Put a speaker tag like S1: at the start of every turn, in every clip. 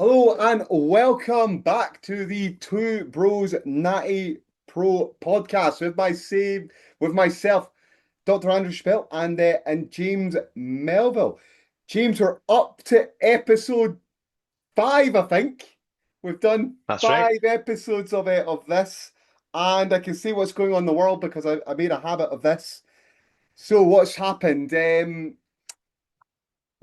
S1: Hello and welcome back to the Two Bros Natty Pro podcast with myself, Dr. Andrew Chappell, and James Melville. James, we're up to episode 5, I think. We've done
S2: That's right.
S1: 5 episodes of this, and I can see what's going on in the world because I made a habit of this. So what's happened?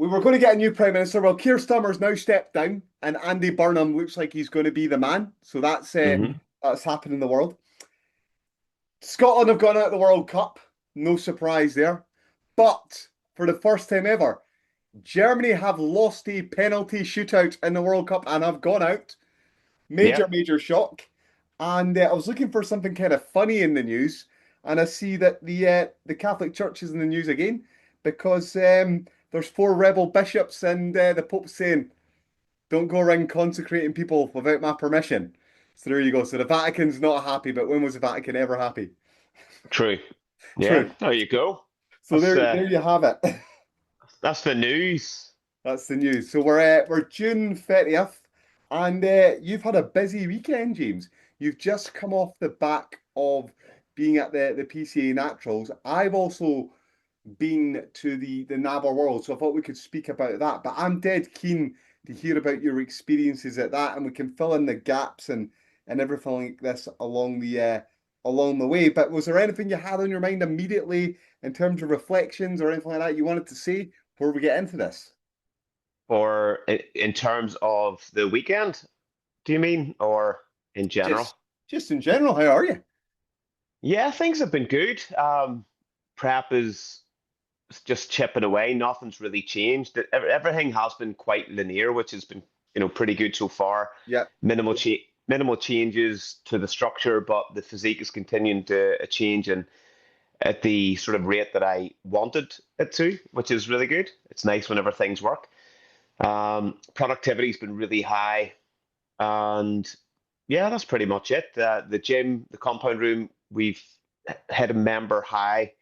S1: We were going to get a new prime minister. Well, Keir Starmer's now stepped down, and Andy Burnham looks like he's going to be the man. So
S2: hmm
S1: that's happened in the world. Scotland have gone out of the World Cup. No surprise there. But for the first time ever, Germany have lost a penalty shootout in the World Cup and have gone out.
S2: Yeah.
S1: Major shock. And I was looking for something kind of funny in the news, and I see that the Catholic Church is in the news again because there's 4 rebel bishops, and the Pope's saying, "Don't go around consecrating people without my permission." So there you go. So the Vatican's not happy, but when was the Vatican ever happy?
S2: True. Yeah.
S1: True.
S2: There you go.
S1: So
S2: That's
S1: there you have it.
S2: that's the news.
S1: That's the news. So we're June 30th, and you've had a busy weekend, James. You've just come off the back of being at the PCA Naturals. I've also been to the NABBA Worlds, so I thought we could speak about that. But I'm dead keen to hear about your experiences at that, and we can fill in the gaps and everything like this along the way. But was there anything you had on your mind immediately in terms of reflections or anything like that you wanted to say before we get into this?
S2: Or in terms of the weekend, do you mean, or in general?
S1: Just just in general, how are you?
S2: Yeah, things have been good. Prep is just chipping away. Nothing's really changed. Everything has been quite linear, which has been, pretty good so far.
S1: Yeah.
S2: Minimal changes to the structure, but the physique is continuing to change and at the sort of rate that I wanted it to, which is really good. It's nice whenever things work. Productivity's been really high, and yeah, that's pretty much it. The gym, the compound room, we've hit a member high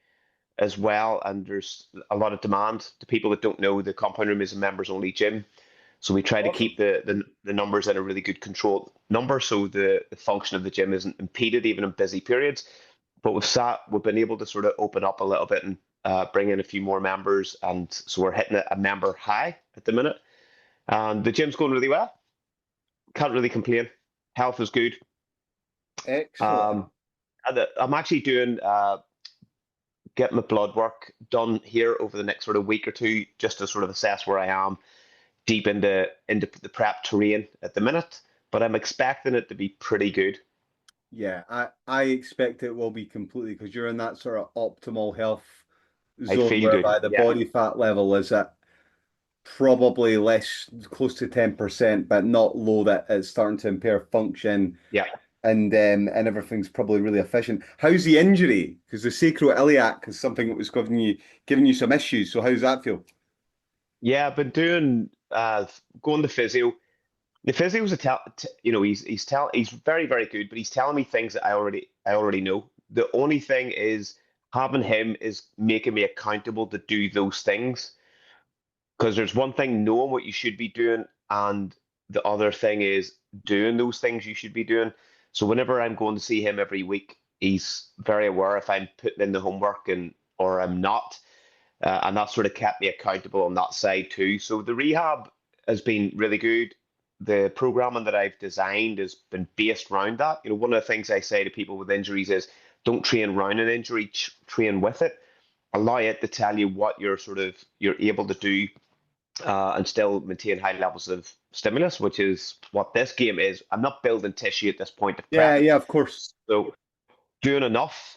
S2: as well, and there's a lot of demand. To people that don't know, the compound room is a members only gym, so we try to
S1: Awesome.
S2: keep the numbers at a really good control number, so the function of the gym isn't impeded even in busy periods. But we've been able to sort of open up a little bit and bring in a few more members, and so we're hitting a member high at the minute. And the gym's going really well. Can't really complain. Health is good.
S1: Excellent.
S2: Um, I'm actually doing get my blood work done here over the next sort of week or two, just to sort of assess where I am deep into the prep terrain at the minute. But I'm expecting it to be pretty good.
S1: Yeah, I expect it will be completely because you're in that sort of optimal health
S2: I
S1: zone
S2: feel good.
S1: whereby the
S2: Yeah,
S1: body fat level is at probably less, close to 10%, but not low that it's starting to impair function
S2: yeah.
S1: and everything's probably really efficient. How's the injury? Because the sacroiliac is something that was giving you some issues. So how's that feel?
S2: Yeah, I've been doing going to physio. The physio's he's very good, but he's telling me things that I already know. The only thing is having him is making me accountable to do those things. Because there's one thing knowing what you should be doing, and the other thing is doing those things you should be doing. So whenever I'm going to see him every week, he's very aware if I'm putting in the homework and or I'm not. And that sort of kept me accountable on that side too. So the rehab has been really good. The programming that I've designed has been based around that. One of the things I say to people with injuries is don't train around an injury, train with it. Allow it to tell you what you're able to do and still maintain high levels of stimulus, which is what this game is. I'm not building tissue at this point of
S1: Yeah,
S2: prep,
S1: yeah, of course.
S2: so doing enough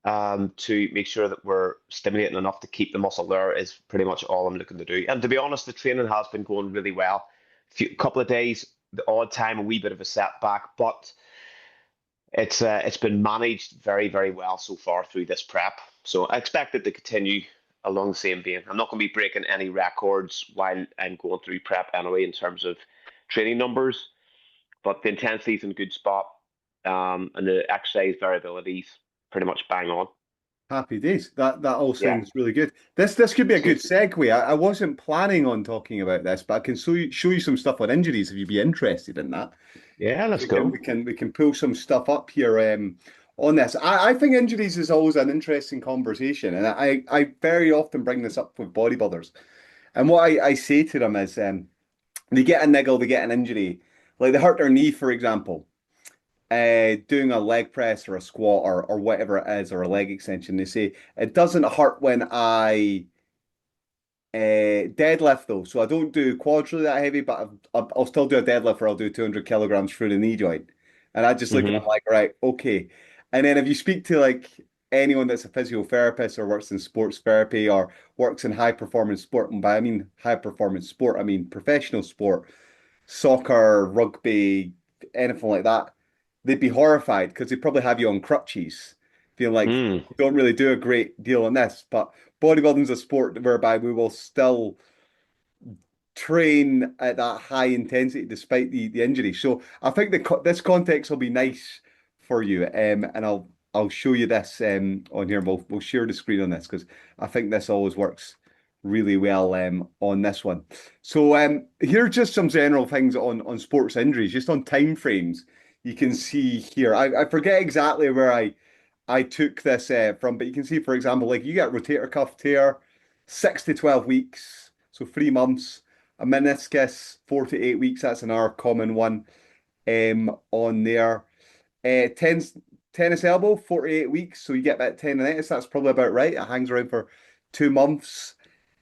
S2: to make sure that we're stimulating enough to keep the muscle there is pretty much all I'm looking to do. And to be honest, the training has been going really well. Couple of days, the odd time, a wee bit of a setback, but it's been managed very well so far through this prep. So I expect it to continue along the same vein. I'm not going to be breaking any records while I'm going through prep anyway in terms of training numbers, but the intensity's in a good spot, and the exercise variability is pretty much bang on.
S1: Happy days. That all
S2: Yeah.
S1: sounds really good. This could be a
S2: So
S1: good segue. I wasn't planning on talking about this, but I can show you some stuff on injuries if you'd be interested in that.
S2: yeah, let's
S1: We can
S2: go.
S1: we can we can pull some stuff up here on this. I think injuries is always an interesting conversation, and I very often bring this up with bodybuilders. And what I say to them is they get a niggle, they get an injury, like they hurt their knee, for example, doing a leg press or a squat or whatever it is, or a leg extension. They say it doesn't hurt when I deadlift though, so I don't do quads really that heavy, but I'll still do a deadlift where I'll do 200 kilograms through the knee joint. And I just look at them
S2: Hmm.
S1: like, right, okay. And then if you speak to like anyone that's a physiotherapist or works in sports therapy or works in high performance sport, and by I mean high performance sport, I mean professional sport, soccer, rugby, anything like that, they'd be horrified because they probably have you on crutches, feeling like
S2: Mm.
S1: you don't really do a great deal on this. But bodybuilding's a sport whereby we will still train at that high intensity despite the injury. So I think this context will be nice for you, and I'll show you this on here. We'll share the screen on this because I think this always works really well on this one. So here are just some general things on sports injuries, just on time frames. You can see here. I forget exactly where I took this from, but you can see, for example, like you get rotator cuff tear, 6 to 12 weeks, so 3 months. A meniscus, 4 to 8 weeks. That's another common one on there. Tennis elbow, 4 to 8 weeks. So you get about tendonitis. That's probably about right. It hangs around for 2 months.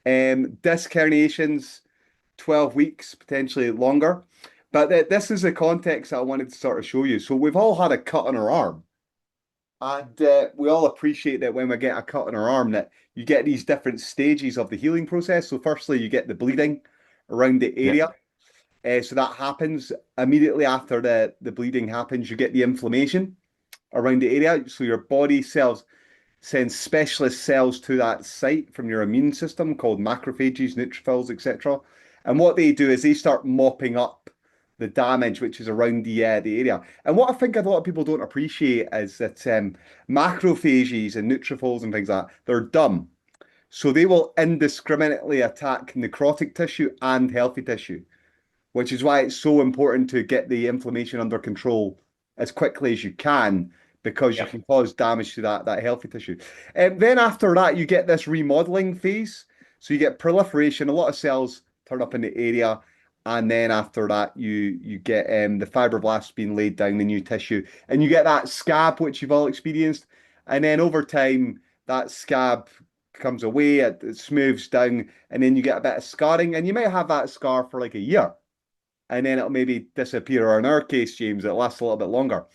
S1: Disc herniations, 12 weeks, potentially longer. But this is the context that I wanted to sort of show you. So we've all had a cut on our arm. And we all appreciate that when we get a cut on our arm, that you get these different stages of the healing process. So firstly, you get the bleeding around the
S2: Yeah.
S1: area. So that happens immediately after the bleeding happens. You get the inflammation around the area. So your body cells sends specialist cells to that site from your immune system called macrophages, neutrophils, etc. And what they do is they start mopping up the damage which is around the area. And what I think a lot of people don't appreciate is that macrophages and neutrophils and things like that, they're dumb. So they will indiscriminately attack necrotic tissue and healthy tissue, which is why it's so important to get the inflammation under control as quickly as you can, because you
S2: Yeah.
S1: can cause damage to that healthy tissue. And then after that, you get this remodeling phase. So you get proliferation, a lot of cells turn up in the area, and then after that, you get the fibroblasts being laid down, the new tissue, and you get that scab, which you've all experienced. And then over time, that scab comes away, it smooths down, and then you get a bit of scarring, and you might have that scar for like a year and then it'll maybe disappear. Or in our case, James, it lasts a little bit longer.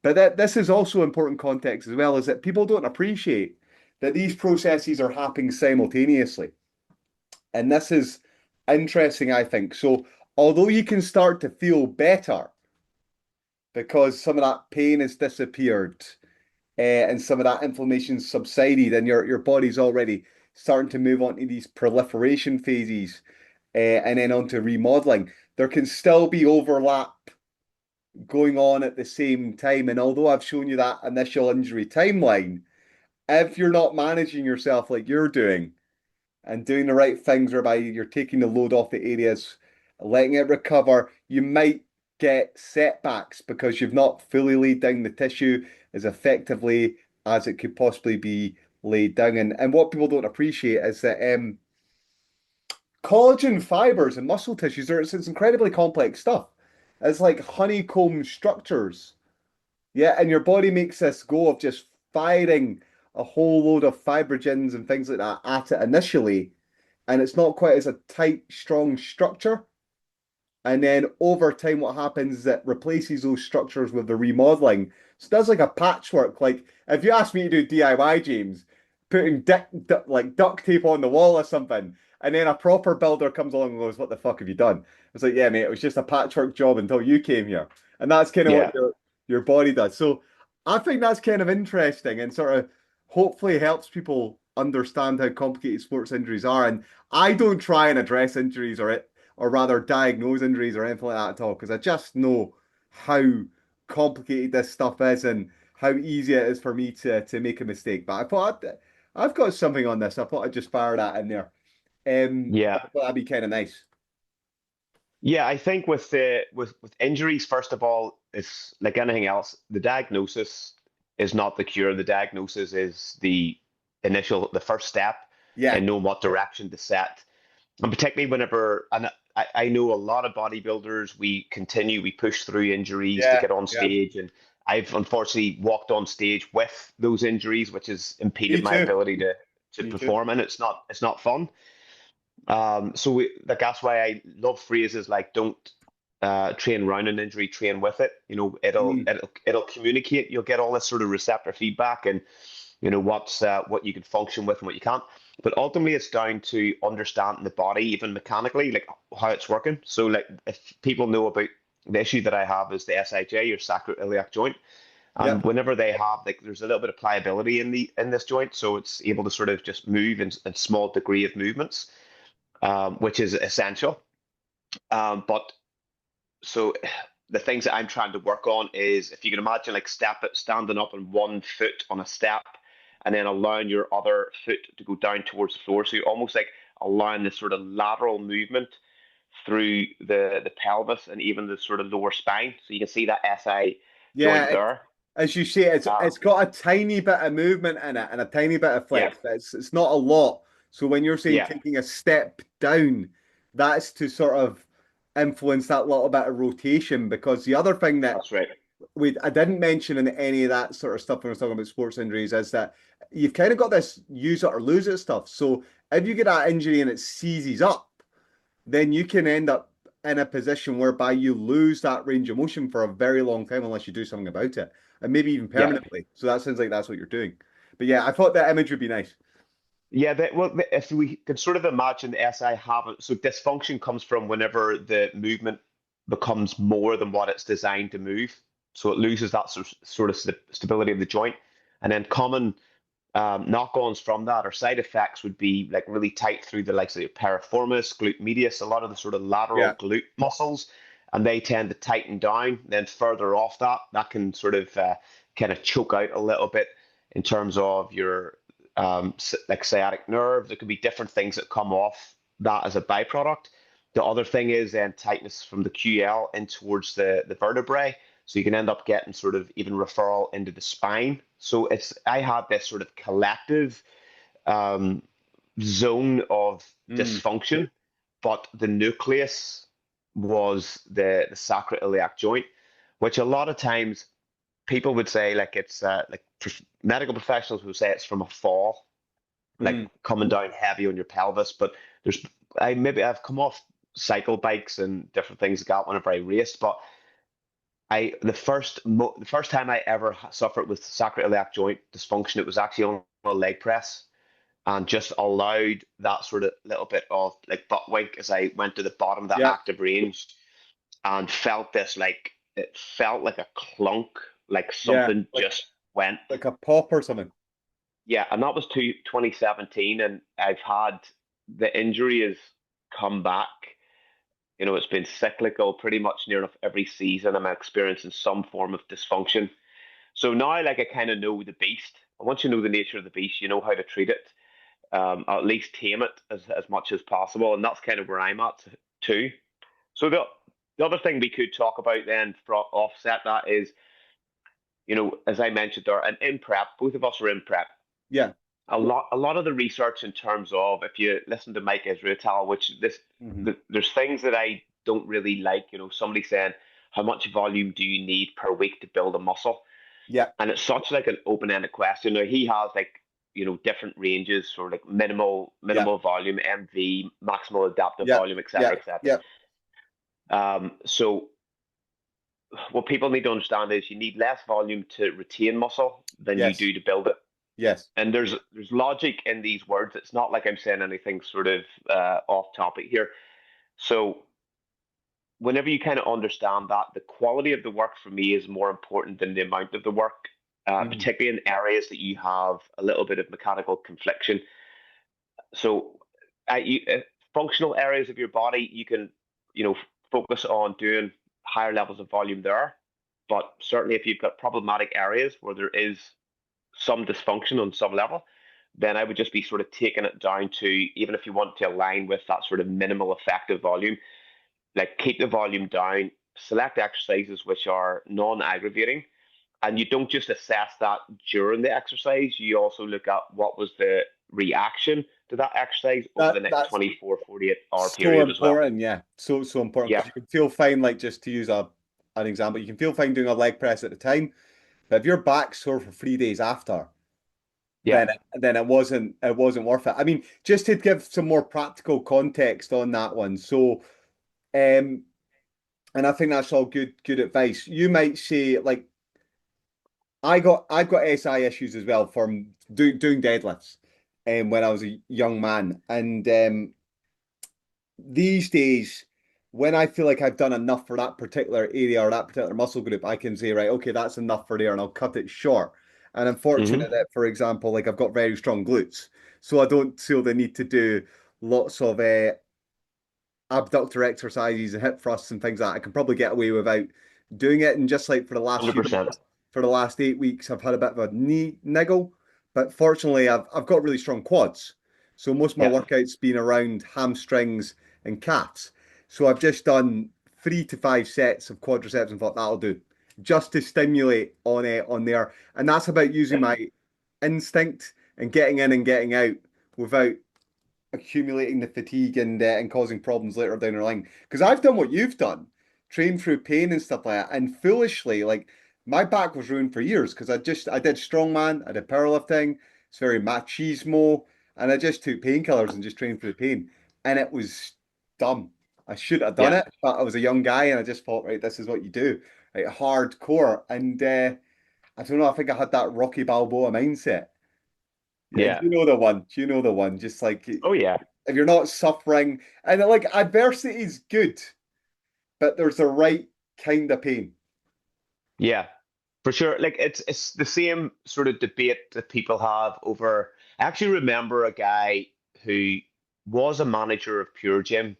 S1: But this is also important context as well, is that people don't appreciate that these processes are happening simultaneously. And this is interesting, I think. So although you can start to feel better because some of that pain has disappeared, and some of that inflammation subsided, and your body's already starting to move on to these proliferation phases, and then onto remodeling, there can still be overlap going on at the same time. And although I've shown you that initial injury timeline, if you're not managing yourself like you're doing and doing the right things whereby you're taking the load off the areas, letting it recover, you might get setbacks because you've not fully laid down the tissue as effectively as it could possibly be laid down. And what people don't appreciate is that collagen fibers and muscle tissues it's incredibly complex stuff. It's like honeycomb structures. Yeah, and your body makes this go of just firing a whole load of fibrogens and things like that at it initially, and it's not quite as a tight, strong structure. And then over time, what happens is it replaces those structures with the remodeling. So it does like a patchwork. Like if you ask me to do DIY, James, putting like duct tape on the wall or something, and then a proper builder comes along and goes, "What the fuck have you done?" It's like, "Yeah, mate, it was just a patchwork job until you came here," and that's kind of what
S2: Yeah.
S1: your body does. So I think that's kind of interesting and sort of hopefully helps people understand how complicated sports injuries are. And I don't try and address injuries or rather diagnose injuries or anything like that at all, because I just know how complicated this stuff is and how easy it is for me to make a mistake. But I thought I've got something on this. I thought I'd just fire that in there. I
S2: Yeah.
S1: thought that'd be kind of nice.
S2: Yeah, I think with the with injuries, first of all, it's like anything else, the diagnosis is not the cure. The diagnosis is the first step
S1: Yeah,
S2: in knowing what direction to set. And particularly whenever, and I know a lot of bodybuilders, we push through injuries to
S1: yeah,
S2: get on
S1: yeah.
S2: stage. And I've unfortunately walked on stage with those injuries, which has
S1: Me
S2: impeded my
S1: too.
S2: ability to
S1: Me too.
S2: perform, and it's not fun. Like that's why I love phrases like "don't train around an injury, train with it."
S1: Mm,
S2: It'll communicate. You'll get all this sort of receptor feedback, and what you can function with and what you can't. But ultimately, it's down to understanding the body, even mechanically, like how it's working. So, like if people know about the issue that I have is the SIJ or sacroiliac joint,
S1: yeah,
S2: and whenever they have like there's a little bit of pliability in this joint, so it's able to sort of just move in small degree of movements, which is essential. But so the things that I'm trying to work on is if you can imagine like standing up on one foot on a step and then allowing your other foot to go down towards the floor. So you're almost like allowing this sort of lateral movement through the pelvis and even the sort of lower spine. So you can see that SI joint
S1: yeah.
S2: there.
S1: As you say, it's
S2: Um,
S1: got a tiny bit of movement in it and a tiny bit of
S2: yeah,
S1: flex, but it's not a lot. So when you're saying
S2: yeah,
S1: taking a step down, that's to sort of influence that little bit of rotation. Because the other thing that
S2: that's right.
S1: I didn't mention in any of that sort of stuff when I was talking about sports injuries is that you've kind of got this use it or lose it stuff. So if you get that injury and it seizes up, then you can end up in a position whereby you lose that range of motion for a very long time unless you do something about it, and maybe even
S2: Yeah.
S1: permanently. So that sounds like that's what you're doing. But yeah, I thought that image would be nice.
S2: Yeah, if we can sort of imagine the SI have it, so dysfunction comes from whenever the movement becomes more than what it's designed to move. So it loses that sort of stability of the joint. And then common knock-ons from that or side effects would be like really tight through the likes of the piriformis, glute medius, a lot of the sort of lateral
S1: Yeah,
S2: glute muscles, and they tend to tighten down. Then further off that can sort of kind of choke out a little bit in terms of your like sciatic nerve. There could be different things that come off that as a byproduct. The other thing is then tightness from the QL in towards the vertebrae. So you can end up getting sort of even referral into the spine. So I had this sort of collective um, zone of
S1: mm,
S2: dysfunction, but the nucleus was the sacroiliac joint, which a lot of times people would say like it's like medical professionals would say it's from a fall, like
S1: mm.
S2: coming down heavy on your pelvis. But there's I've come off cycle bikes and different things like that whenever I raced, but the first time I ever suffered with sacroiliac joint dysfunction, it was actually on a leg press and just allowed that sort of little bit of like butt wink as I went to the bottom of the
S1: Yeah,
S2: active range and felt this like it felt like a clunk, like
S1: yeah,
S2: something just went.
S1: like a pop or something.
S2: Yeah, and that was 2017, and I've had the injury has come back. It's been cyclical pretty much near enough every season. I'm experiencing some form of dysfunction. So now, like, I kind of know the beast. And once you know the nature of the beast, you know how to treat it, or at least tame it as much as possible. And that's kind of where I'm at too. So the other thing we could talk about then for offset that is, as I mentioned there, and in prep, both of us are in prep.
S1: Yeah.
S2: A lot of the research in terms of if you listen to Mike Israetel,
S1: Hmm.
S2: there's things that I don't really like. Somebody saying how much volume do you need per week to build a muscle,
S1: Yeah.
S2: and it's such like an open-ended question. Now he has like different ranges for like minimal
S1: Yeah.
S2: minimal volume, MV, maximal adaptive
S1: Yeah.
S2: volume,
S1: Yeah.
S2: etc., etc.
S1: Yeah.
S2: So what people need to understand is you need less volume to retain muscle than you
S1: Yes.
S2: do to build it.
S1: Yes.
S2: And there's logic in these words. It's not like I'm saying anything sort of off topic here. So whenever you kind of understand that, the quality of the work for me is more important than the amount of the work,
S1: Mm.
S2: particularly in areas that you have a little bit of mechanical confliction. So functional areas of your body, you can focus on doing higher levels of volume there. But certainly if you've got problematic areas where there is some dysfunction on some level, then I would just be sort of taking it down to, even if you want to align with that sort of minimal effective volume, like keep the volume down, select exercises which are non-aggravating, and you don't just assess that during the exercise, you also look at what was the reaction to that exercise over the next
S1: That's
S2: 24, 48 hour
S1: so
S2: period as well.
S1: important, yeah. So important
S2: Yeah,
S1: because you can feel fine, like just to use an example, you can feel fine doing a leg press at the time, but if your back's sore for 3 days after,
S2: yeah,
S1: then it wasn't worth it. I mean, just to give some more practical context on that one. So, and I think that's all good advice. You might say like I've got SI issues as well from doing deadlifts, when I was a young man, and these days, when I feel like I've done enough for that particular area or that particular muscle group, I can say, right, okay, that's enough for there, and I'll cut it short. And I'm fortunate
S2: hmm
S1: that, for example, like I've got very strong glutes, so I don't feel the need to do lots of abductor exercises and hip thrusts and things like that. I can probably get away without doing it. And just like for the last few
S2: 100%.
S1: weeks, for the last 8 weeks, I've had a bit of a knee niggle, but fortunately, I've got really strong quads. So most of my
S2: Yeah,
S1: workouts been around hamstrings and calves. So I've just done 3 to 5 sets of quadriceps and thought that'll do, just to stimulate on there. And that's about using
S2: yeah,
S1: my instinct and getting in and getting out without accumulating the fatigue and causing problems later down the line. Because I've done what you've done, trained through pain and stuff like that, and foolishly, like my back was ruined for years because I did strongman, I did powerlifting. It's very machismo, and I just took painkillers and just trained through the pain, and it was dumb. I should have done
S2: yeah,
S1: it, but I was a young guy, and I just thought, right, this is what you do, right, hardcore, and I don't know. I think I had that Rocky Balboa mindset. Yeah,
S2: yeah.
S1: you know the one. You know the one. Just like
S2: Oh yeah,
S1: if you're not suffering, and like adversity is good, but there's the right kind of pain.
S2: yeah, for sure. Like it's the same sort of debate that people have over. I actually remember a guy who was a manager of Pure Gym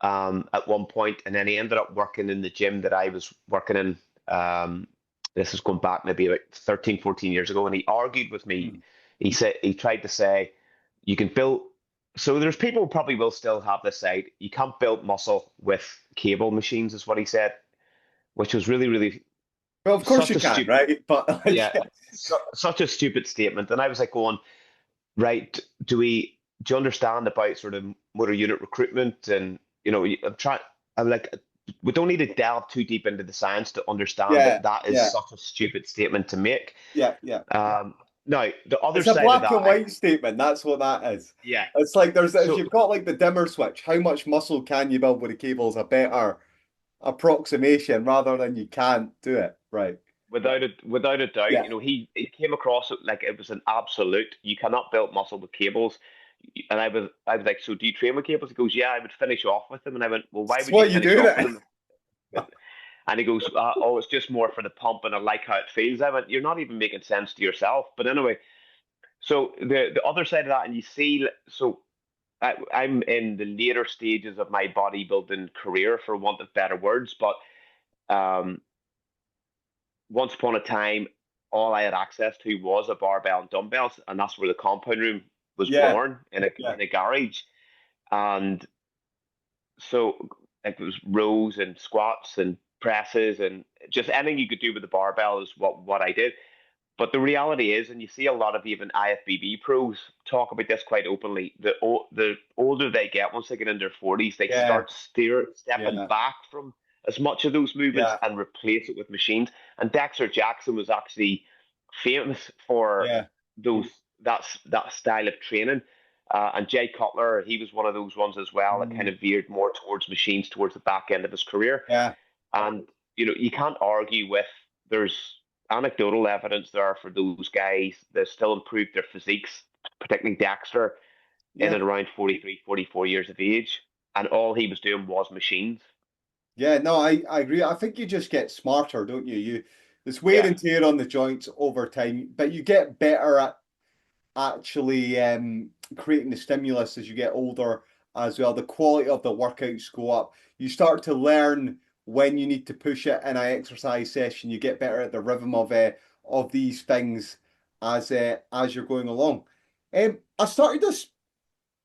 S2: at one point, and then he ended up working in the gym that I was working in. This is going back maybe about 13, 14 years ago, and he argued with me.
S1: Mm.
S2: He said he tried to say you can build. So there's people who probably will still have this side. You can't build muscle with cable machines, is what he said, which was really, really
S1: Well, of course
S2: such
S1: you
S2: a
S1: can,
S2: stupid,
S1: right? But like,
S2: yeah, such a stupid statement. And I was like going, right, do you understand about sort of motor unit recruitment? And I'm like, we don't need to delve too deep into the science to understand
S1: yeah,
S2: that that is
S1: yeah,
S2: such a stupid statement to make.
S1: yeah, yeah.
S2: Um, Now the other
S1: It's a
S2: side of
S1: black
S2: that,
S1: and white statement. That's what that is.
S2: yeah.
S1: It's like there's if
S2: So
S1: you've got like the dimmer switch, how much muscle can you build with a cable is a better approximation rather than you can't do it. Right.
S2: without a doubt,
S1: Yeah.
S2: he came across it like it was an absolute. You cannot build muscle with cables. And I was like, so do you train with cables? He goes, yeah, I would finish off with them. And I went, well, why
S1: It's
S2: would you
S1: what you
S2: finish
S1: do
S2: off with
S1: it.
S2: them? And he goes, oh, it's just more for the pump, and I like how it feels. I went, you're not even making sense to yourself. But anyway, so the other side of that, and you see, so I'm in the later stages of my bodybuilding career, for want of better words, but um, once upon a time, all I had access to was a barbell and dumbbells, and that's where the compound room was
S1: Yeah,
S2: born in a
S1: yeah,
S2: in a garage. And so like it was rows and squats and presses and just anything you could do with the barbell is what I did. But the reality is, and you see a lot of even IFBB pros talk about this quite openly, the older they get, once they get in their 40s, they
S1: yeah,
S2: start stepping
S1: yeah,
S2: back from as much of those movements
S1: yeah,
S2: and replace it with machines. And Dexter Jackson was actually famous for
S1: yeah.
S2: those that style of training. And Jay Cutler, he was one of those ones as well that kind
S1: Mm,
S2: of veered more towards machines towards the back end of his career.
S1: yeah,
S2: And you can't argue with there's anecdotal evidence there for those guys that still improved their physiques, particularly Dexter, in
S1: yeah,
S2: and around 43, 44 years of age. And all he was doing was machines.
S1: yeah. No, I agree. I think you just get smarter, don't you? There's wear
S2: Yeah,
S1: and tear on the joints over time, but you get better at actually creating the stimulus as you get older as well. The quality of the workouts go up. You start to learn when you need to push it in an exercise session. You get better at the rhythm of these things as you're going along. I started this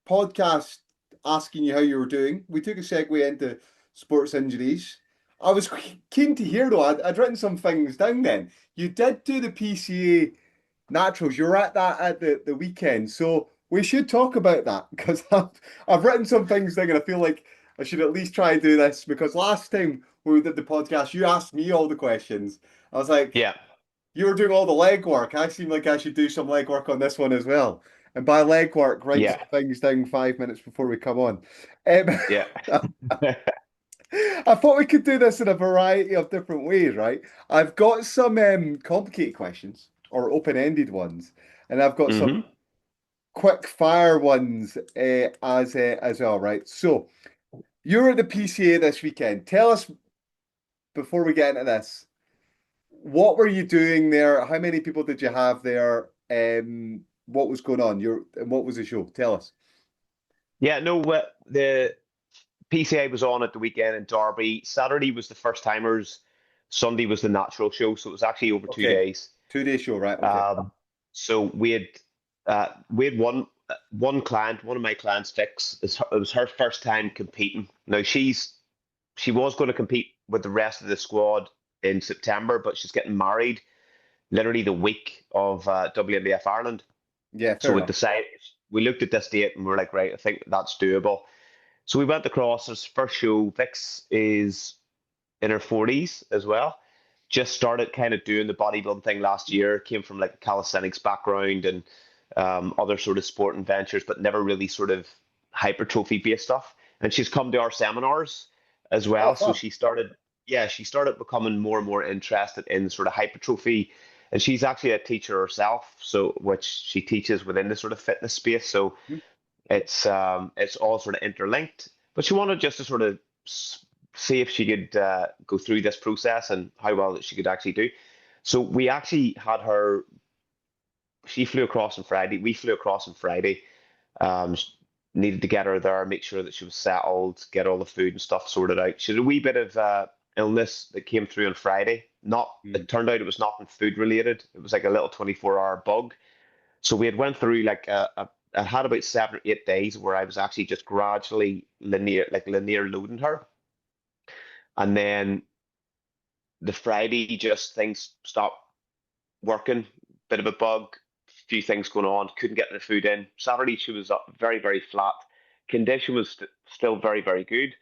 S1: podcast asking you how you were doing. We took a segue into sports injuries. I was keen to hear though. I'd written some things down then. You did do the PCA Naturals. You were at that at the weekend. So we should talk about that because I've written some things down and I feel like I should at least try and do this because last time when we did the podcast, you asked me all the questions. I was like,
S2: Yeah,
S1: you were doing all the leg work. I seem like I should do some leg work on this one as well. And by leg work, write some
S2: yeah,
S1: things down 5 minutes before we come on. Um,
S2: yeah.
S1: I thought we could do this in a variety of different ways, right? I've got some complicated questions or open-ended ones, and I've got some
S2: hmm
S1: quick fire ones as well, right? So you're at the PCA this weekend. Tell us before we get into this. What were you doing there? How many people did you have there? What was going on? And what was the show? Tell us.
S2: Yeah, no, the PCA was on at the weekend in Derby. Saturday was the first timers. Sunday was the natural show, so it was actually over two
S1: Okay,
S2: days.
S1: 2 day show, right? Okay.
S2: Um, so we had one client, one of my clients, Vix. It was her first time competing. Now she was going to compete with the rest of the squad in September, but she's getting married literally the week of WNBF Ireland.
S1: Yeah,
S2: So
S1: fair
S2: we
S1: enough.
S2: decided we looked at this date and we are like, right, I think that's doable. So we went across. His first show. Vix is in her 40s as well. Just started kind of doing the bodybuilding thing last year. Came from like a calisthenics background and other sort of sporting ventures, but never really sort of hypertrophy based stuff. And she's come to our seminars as
S1: Oh,
S2: well. So
S1: fun.
S2: she started, yeah, she started becoming more and more interested in sort of hypertrophy. And she's actually a teacher herself, so which she teaches within the sort of fitness space. So it's all sort of interlinked. But she wanted just to sort of see if she could go through this process and how well that she could actually do. So we actually had her. She flew across on Friday. We flew across on Friday. Um, Needed to get her there, make sure that she was settled, get all the food and stuff sorted out. She had a wee bit of illness that came through on Friday. Not,
S1: Mm.
S2: it turned out it was nothing food related. It was like a little 24-hour bug. So we had went through like I had about 7 or 8 days where I was actually just gradually linear loading her, and then the Friday just things stopped working. Bit of a bug, few things going on. Couldn't get the food in. Saturday she was up very flat. Condition was still very good.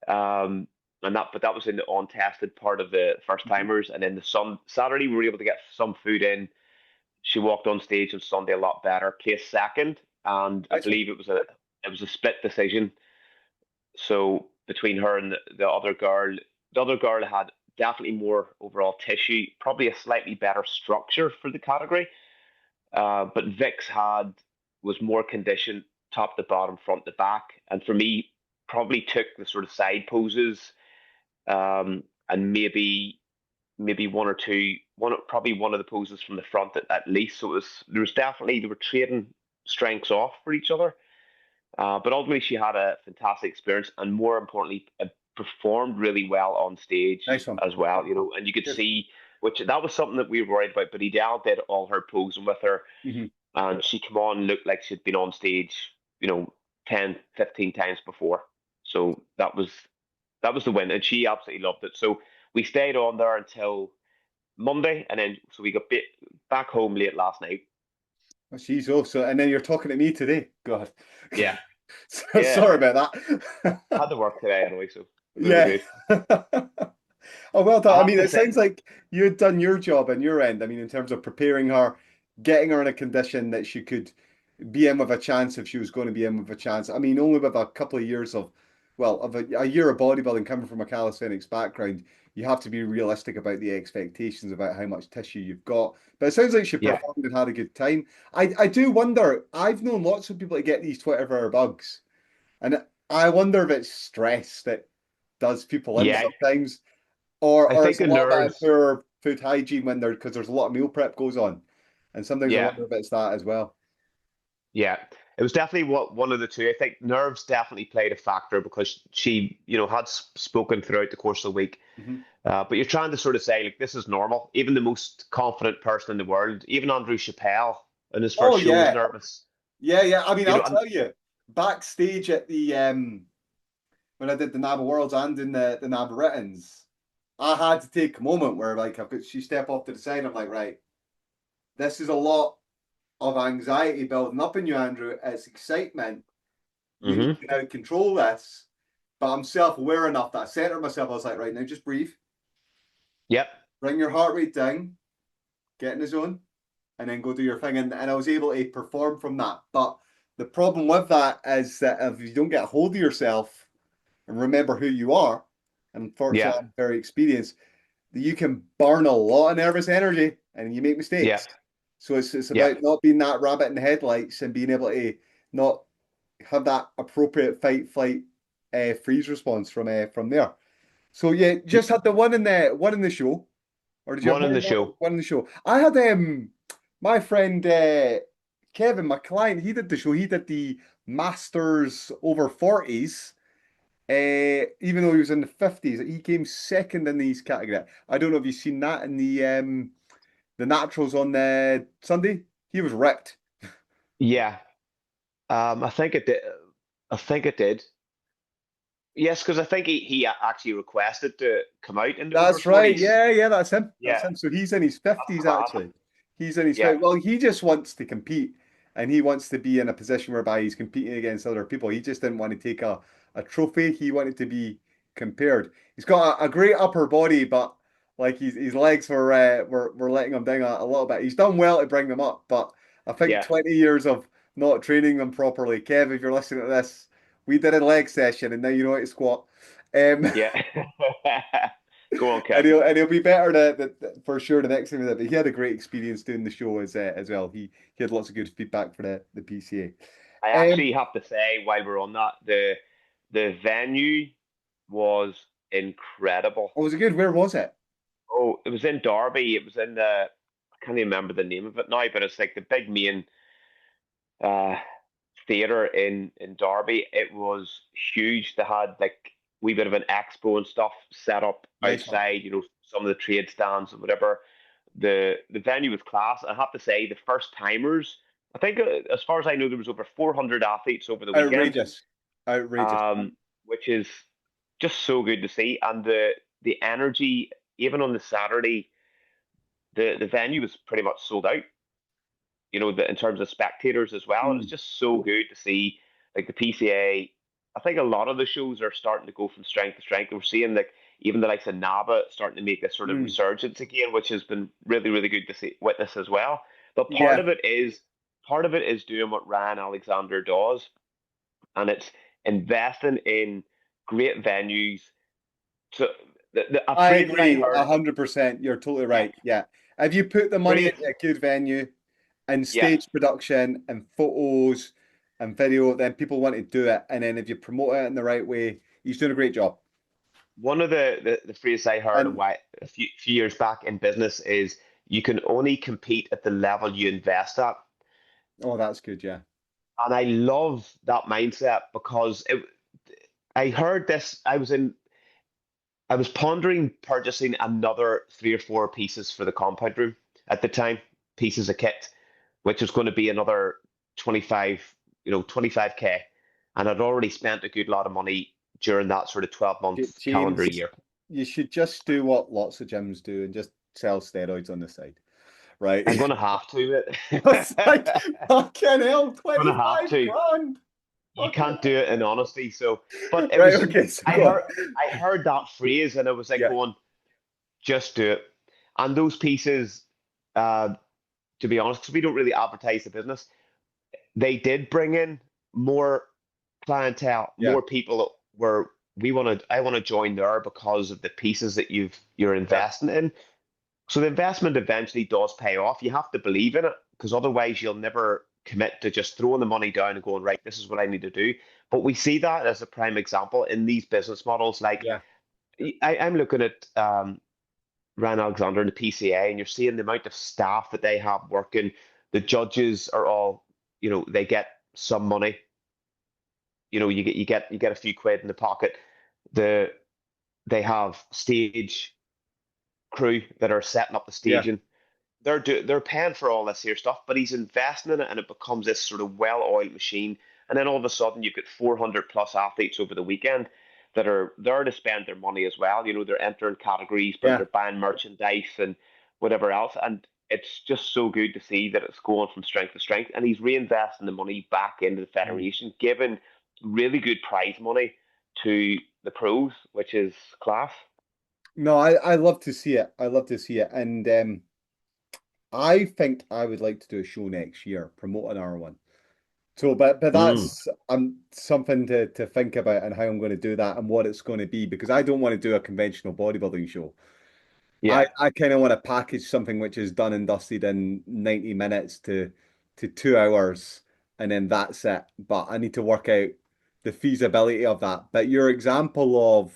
S2: Um, and that was in the untested part of the first
S1: Mhm.
S2: timers, and then the Saturday we were able to get some food in. She walked on stage on Sunday a lot better, placed second, and I
S1: Nice one.
S2: believe it was a split decision. So between her and the other girl had definitely more overall tissue, probably a slightly better structure for the category. But Vix was more conditioned, top to bottom, front to back, and for me, probably took the sort of side poses, and maybe one or two, probably one of the poses from the front at least. So they were trading strengths off for each other. But ultimately, she had a fantastic experience, and more importantly, performed really well on stage
S1: Nice one.
S2: as well. And you could
S1: Good.
S2: see, which that was something that we were worried about. But Idel did all her posing with her,
S1: Hmm.
S2: and she came on looked like she'd been on stage, 10, 15 times before. So that was the win, and she absolutely loved it. So we stayed on there until Monday, and then so we got back home late last night.
S1: Oh, jeez, oh, so and then you're talking to me today. God.
S2: Yeah, yeah,
S1: Sorry about
S2: I
S1: that.
S2: had to work today anyway, so we were
S1: Yeah.
S2: good.
S1: Oh, well done.
S2: I
S1: I
S2: have
S1: mean,
S2: to
S1: it sounds
S2: say,
S1: like you had done your job on your end. I mean, in terms of preparing her, getting her in a condition that she could be in with a chance if she was going to be in with a chance. I mean, only with a couple of years of, well, of a year of bodybuilding coming from a calisthenics background, you have to be realistic about the expectations about how much tissue you've got. But it sounds like she
S2: yeah,
S1: performed and had a good time. I do wonder, I've known lots of people that get these 24-hour bugs, and I wonder if it's stress that does people in
S2: yeah.
S1: sometimes,
S2: I
S1: or
S2: think
S1: it's a
S2: the
S1: lot about
S2: nerves,
S1: poor food hygiene when they're because there's a lot of meal prep goes on, and sometimes I
S2: yeah,
S1: wonder if it's that as well.
S2: yeah. It was definitely one of the two. I think nerves definitely played a factor because she, had spoken throughout the course of the week.
S1: Hmm.
S2: But you're trying to sort of say, like, this is normal. Even the most confident person in the world, even Andrew Chappell in his
S1: Oh
S2: first show was
S1: yeah,
S2: nervous.
S1: Yeah, yeah. I mean,
S2: You
S1: I'll
S2: know,
S1: tell you, backstage at the when I did the NABBA Worlds and in the NABBA Writtens, I had to take a moment where like I've got she step off to the side. I'm like, right, this is a lot of anxiety building up in you, Andrew. It's excitement. You need
S2: hmm
S1: to now control this. But I'm self-aware enough that I centered myself. I was like, right now, just breathe,
S2: Yep,
S1: bring your heart rate down, get in the zone, and then go do your thing. And I was able to perform from that. But the problem with that is that if you don't get a hold of yourself and remember who you are, and
S2: yeah,
S1: unfortunately, I'm very experienced, that you can burn a lot of nervous energy and you make
S2: yeah,
S1: mistakes. So it's
S2: yeah.
S1: about not being that rabbit in the headlights and being able to not have that appropriate fight, flight, freeze response from there. So yeah, just had the one in the show, or did you have
S2: One in
S1: more
S2: the
S1: than
S2: show.
S1: one in the show? I had my friend Kevin, my client, he did the show. He did the Masters over 40s. Even though he was in the 50s, he came second in these category. I don't know if you've seen that in the naturals on the Sunday. He was ripped.
S2: Yeah, I think it did. I think it did. Yes, because I think he actually requested to come out in the over
S1: That's right.
S2: 40s.
S1: Yeah, yeah, that's him. That's
S2: Yeah,
S1: him. So he's in his
S2: that's
S1: 50s
S2: class.
S1: actually. He's in his
S2: Yeah,
S1: 50s. Well, he just wants to compete and he wants to be in a position whereby he's competing against other people. He just didn't want to take a trophy. He wanted to be compared. He's got a great upper body, but like his legs were letting him down a little bit. He's done well to bring them up, but I think
S2: yeah,
S1: 20 years of not training them properly. Kev, if you're listening to this, we did a leg session and now you know how to squat. Um,
S2: yeah. Go on,
S1: and
S2: Kev.
S1: he'll be better for sure the next time. But he had a great experience doing the show as well. He had lots of good feedback for the
S2: I
S1: PCA.
S2: actually have to say, while we're on that, the venue was incredible.
S1: Oh, was it good? Where was it?
S2: Oh, it was in Derby. It was in the I can't even remember the name of it now, but it's like the big main uh theater in Derby. It was huge. They had like wee bit of an expo and stuff set up
S1: Nice one.
S2: outside, some of the trade stands and whatever. The venue was class. I have to say, the first timers, I think as far as I know, there was over 400 athletes over the weekend,
S1: Outrageous. Outrageous.
S2: um, which is just so good to see. And the energy, even on the Saturday, the venue was pretty much sold out. In terms of spectators as well. And it's
S1: Mm,
S2: just so good to see like the PCA. I think a lot of the shows are starting to go from strength to strength. We're seeing like even the likes of NABBA starting to make this sort of
S1: mm.
S2: resurgence again, which has been really, really good to see witness as well. But
S1: Yeah,
S2: part of it is doing what Ryan Alexander does, and it's investing in great venues. So a
S1: I
S2: phrase that I
S1: agree
S2: heard,
S1: 100%. You're totally
S2: yeah,
S1: right. Yeah. If you put the money
S2: phrase,
S1: into a good venue and
S2: yeah.
S1: stage production and photos and video, then people want to do it. And then if you promote it in the right way, he's doing a great job.
S2: One of the phrases I heard
S1: And
S2: a few years back in business is you can only compete at the level you invest at.
S1: oh, that's good. Yeah.
S2: And I love that mindset because I heard this, I was pondering purchasing another 3 or 4 pieces for the compound room at the time, pieces of kit, which was going to be another 25, 25K. And I'd already spent a good lot of money during that sort of 12-month calendar
S1: James,
S2: year.
S1: you should just do what lots of gyms do and just sell steroids on the side, right?
S2: I'm gonna have to.
S1: It's like, fucking hell,
S2: Gonna have
S1: 25
S2: to.
S1: grand.
S2: You
S1: Fucking
S2: can't do it in honesty. So, but it
S1: right,
S2: was.
S1: okay, so
S2: I
S1: go on.
S2: heard. I heard that phrase, and I was like,
S1: Yeah,
S2: going, just do it. And those pieces, uh, to be honest, because we don't really advertise the business, they did bring in more clientele,
S1: yeah,
S2: more people where we want to. I want to join there because of the pieces that you're
S1: yeah.
S2: investing in. So the investment eventually does pay off. You have to believe in it because otherwise you'll never commit to just throwing the money down and going, right, this is what I need to do. But we see that as a prime example in these business models. Like
S1: Yeah.
S2: I'm looking at Ryan Alexander and the PCA, and you're seeing the amount of staff that they have working. The judges are all, they get some money. You get a few quid in the pocket. The They have stage crew that are setting up the
S1: Yeah.
S2: staging. they're paying for all this here stuff, but he's investing in it, and it becomes this sort of well-oiled machine. And then all of a sudden, you've got 400 plus athletes over the weekend that are there to spend their money as well. You know, they're entering categories, but
S1: Yeah.
S2: they're buying merchandise and whatever else. And it's just so good to see that it's going from strength to strength. And he's reinvesting the money back into the
S1: Mm.
S2: federation, giving really good prize money to the pros, which is class.
S1: No, I love to see it. I love to see it. And I think I would like to do a show next year promoting R1. So, but
S2: Mm,
S1: that's something to think about and how I'm going to do that and what it's going to be because I don't want to do a conventional bodybuilding show.
S2: yeah,
S1: I kind of want to package something which is done and dusted in 90 minutes to 2 hours and then that's it. But I need to work out the feasibility of that. But your example of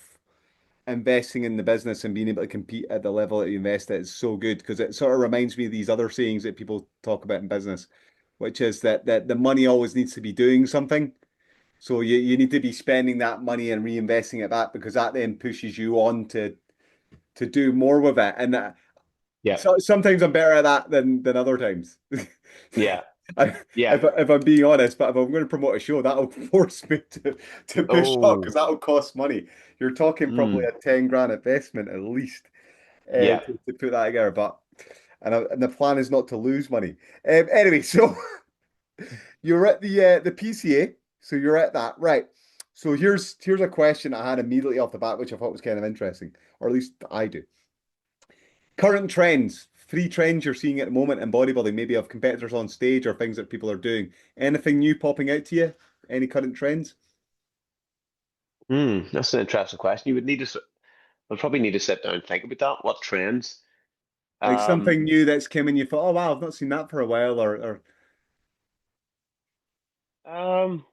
S1: investing in the business and being able to compete at the level that you invest at is so good because it sort of reminds me of these other sayings that people talk about in business, which is that the money always needs to be doing something. So you need to be spending that money and reinvesting it back because that then pushes you on to do more with it. And
S2: yeah,
S1: so sometimes I'm better at that than other times.
S2: yeah,
S1: I,
S2: yeah.
S1: if I'm being honest, but if I'm going to promote a show, that'll force me to push up because
S2: Oh,
S1: that'll cost money. You're talking probably
S2: mm,
S1: a 10 grand investment at least
S2: yeah.
S1: to put that together. But and the plan is not to lose money. Anyway, so you're at the PCA, so you're at that, right? So here's a question I had immediately off the bat, which I thought was kind of interesting, or at least I do. Current trends, three trends you're seeing at the moment in bodybuilding, maybe of competitors on stage or things that people are doing. Anything new popping out to you? Any current trends?
S2: That's an interesting question. You would need to, would probably need to sit down and think about that. What trends?
S1: Like
S2: Um,
S1: something new that's come and you thought, oh wow, I've not seen that for a while, or
S2: um,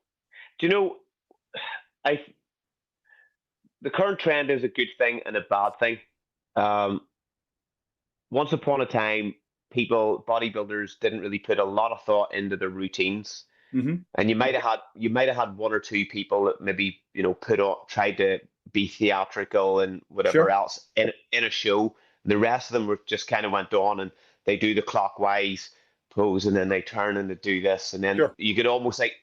S2: do you know, I the current trend is a good thing and a bad thing. Um, Once upon a time, bodybuilders, didn't really put a lot of thought into their routines.
S1: hmm
S2: And you might have had one or two people that maybe, put on tried to be theatrical and whatever
S1: Sure,
S2: else in a show. The rest of them were just kind of went on and they do the clockwise pose and then they turn and they do this and then
S1: sure.
S2: you could almost like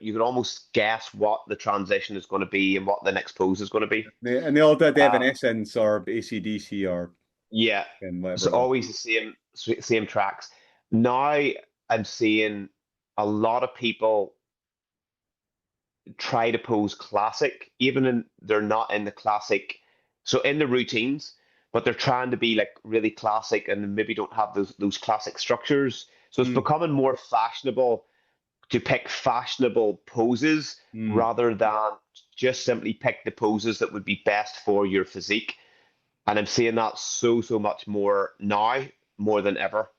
S2: you could almost guess what the transition is going to be and what the next pose is going to be.
S1: And they all did
S2: Uh,
S1: Evanescence or AC/DC or
S2: yeah,
S1: and
S2: so
S1: whatever else.
S2: always the same tracks. Now I'm seeing a lot of people try to pose classic, even in they're not in the classic, so in the routines, but they're trying to be like really classic and maybe don't have those classic structures. So it's
S1: Mm,
S2: becoming more fashionable to pick fashionable poses
S1: mm.
S2: rather than just simply pick the poses that would be best for your physique. And I'm seeing that so much more now, more than ever.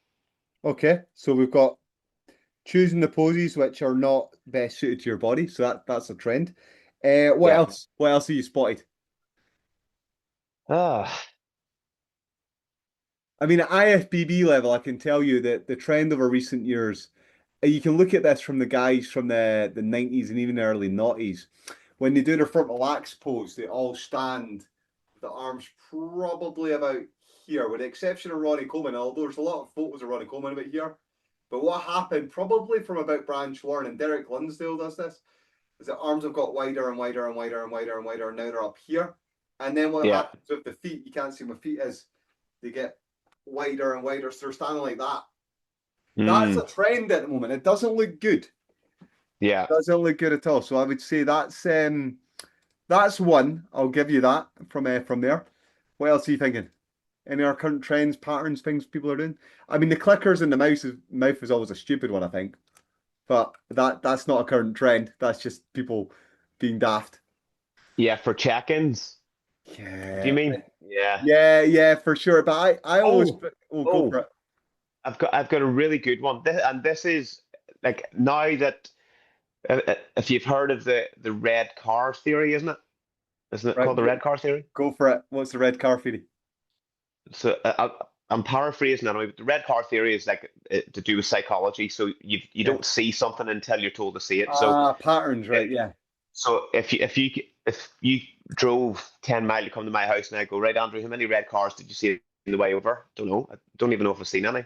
S1: Okay, so we've got choosing the poses which are not best suited to your body. So that's a trend. What
S2: Yeah.
S1: else? What else have you spotted?
S2: Ah,
S1: I mean, at IFBB level, I can tell you that the trend over recent years, you can look at this from the guys from the 90s and even the early noughties. When they do their front relax pose, they all stand with the arms probably about here, with the exception of Ronnie Coleman, although there's a lot of photos of Ronnie Coleman about here. But what happened probably from about Branch Warren and Derek Lunsdale does this, is that arms have got wider and wider and wider and wider and wider, and now they're up here. And then what
S2: yeah.
S1: happens with the feet, you can't see my feet, is they get wider and wider, so they're standing like that. That's a
S2: Mm,
S1: trend at the moment. It doesn't look good.
S2: yeah.
S1: Doesn't look good at all. So I would say that's one. I'll give you that from there. What else are you thinking? Any other current trends, patterns, things people are doing? I mean, the clickers in the mouth is always a stupid one, I think. But that's not a current trend. That's just people being daft.
S2: Yeah, for check-ins. Do you
S1: Yeah,
S2: mean? Yeah.
S1: yeah, for sure. But I always
S2: Oh,
S1: go for
S2: oh,
S1: it.
S2: I've got a really good one. And this is like now that if you've heard of the red car theory, isn't it? Isn't it
S1: Right,
S2: called the red car theory?
S1: go for it. What's the red car feeling?
S2: So I'm paraphrasing anyway, but the red car theory is like to do with psychology. So you
S1: Yeah.
S2: don't see something until you're told to see it. So
S1: Ah, patterns,
S2: if
S1: right? Yeah.
S2: if you drove 10 mile to come to my house and I go, right, Andrew, how many red cars did you see in the way over? Don't know. I don't even know if I've seen any.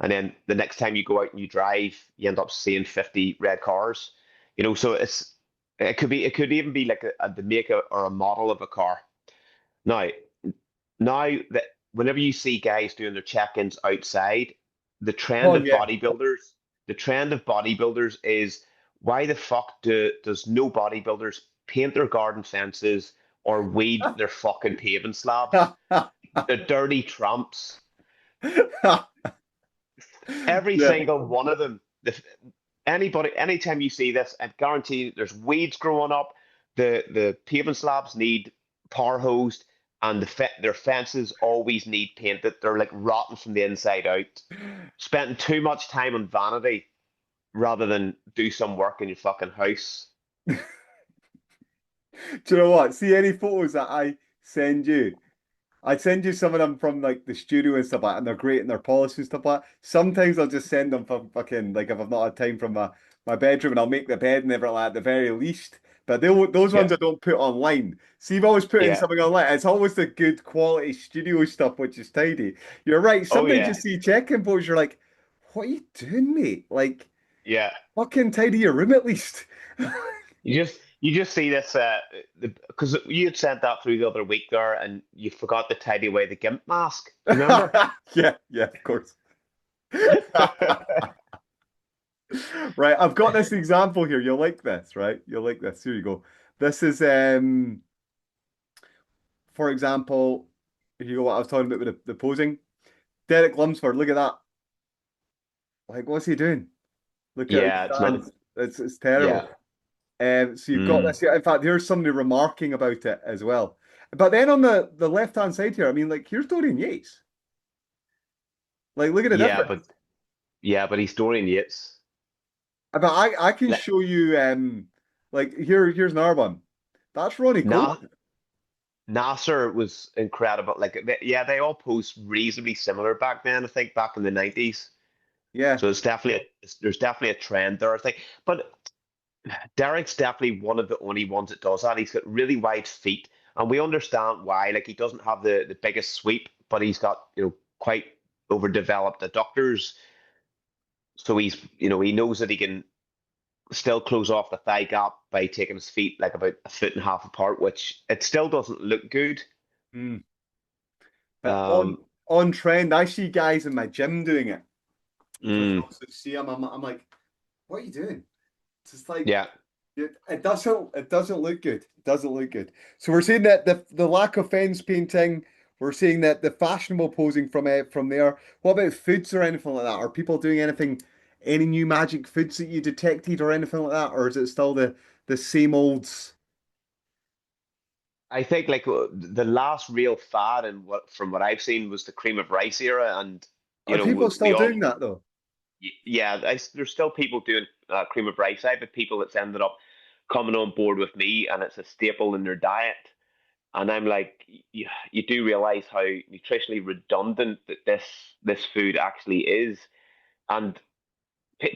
S2: and then the next time you go out and you drive, you end up seeing 50 red cars. So it could even be like the make or a model of a car. Now, now that whenever you see guys doing their check-ins outside, the trend
S1: Oh
S2: of
S1: yeah.
S2: bodybuilders, the trend of bodybuilders is why the fuck does no bodybuilders paint their garden fences or weed their fucking paving slabs? The dirty tramps. Every
S1: Yeah.
S2: single one of them. Anytime you see this, I guarantee there's weeds growing up. The paving slabs need power hosed, and their fences always need painted. They're like rotten from the inside out. Spending too much time on vanity rather than do some work in your fucking house.
S1: Do you know what? See any photos that I send you? I send you some of them from like the studio and stuff like that, and they're great and they're polished and stuff like that. Sometimes I'll just send them from fucking like if I've not had time from my bedroom and I'll make the bed and everything like at the very least. But those
S2: Yeah,
S1: ones I don't put online. See, you've always put in
S2: yeah,
S1: something online. It's always the good quality studio stuff, which is tidy. You're right.
S2: oh
S1: Sometimes you
S2: yeah,
S1: see check-in photos, you're like, what are you doing, mate? Like,
S2: yeah.
S1: fucking tidy your room at least.
S2: You just see this because you had sent that through the other week there, and you forgot to tidy away the gimp mask. Do you remember?
S1: Yeah, yeah, of course. Right, I've got this example here. You'll like this, right? You'll like this. Here you go. This is for example, if you go what I was talking about with the posing. Derek Lumsford, look at that. Like, what's he doing? Look at how he
S2: Yeah, it's not.
S1: stands. It's terrible.
S2: Yeah.
S1: So you've got
S2: Mm.
S1: this here. In fact, here's somebody remarking about it as well. But then on the left-hand side here, I mean, like, here's Dorian Yates. Like, look at the
S2: Yeah,
S1: difference.
S2: but he's Dorian Yates.
S1: But I can
S2: Like,
S1: show you like here's another one. That's Ronnie
S2: Na
S1: Coleman.
S2: Nasser was incredible. Like, yeah, they all posed reasonably similar back then. I think back in the 90s.
S1: Yeah.
S2: So there's definitely a trend there. I think, but Derek's definitely one of the only ones that does that. He's got really wide feet, and we understand why. Like, he doesn't have the biggest sweep, but he's got quite overdeveloped adductors. So he knows that he can still close off the thigh gap by taking his feet like about a foot and a half apart, which it still doesn't look good.
S1: Mm. But
S2: Um,
S1: on trend, I see guys in my gym doing it. For
S2: mm,
S1: those that see them, I'm like, what are you doing? It's just like
S2: yeah,
S1: it doesn't look good. It doesn't look good. So we're seeing that the lack of fence painting. We're seeing that the fashionable posing from there. What about foods or anything like that? Are people doing anything, any new magic foods that you detected or anything like that, or is it still the same olds?
S2: I think like the last real fad and from what I've seen was the cream of rice era, and
S1: Are
S2: we,
S1: people
S2: we
S1: still
S2: all
S1: doing that though?
S2: yeah, there's still people doing cream of rice. I've had people that's ended up coming on board with me, and it's a staple in their diet. And I'm like, you do realize how nutritionally redundant that this food actually is, and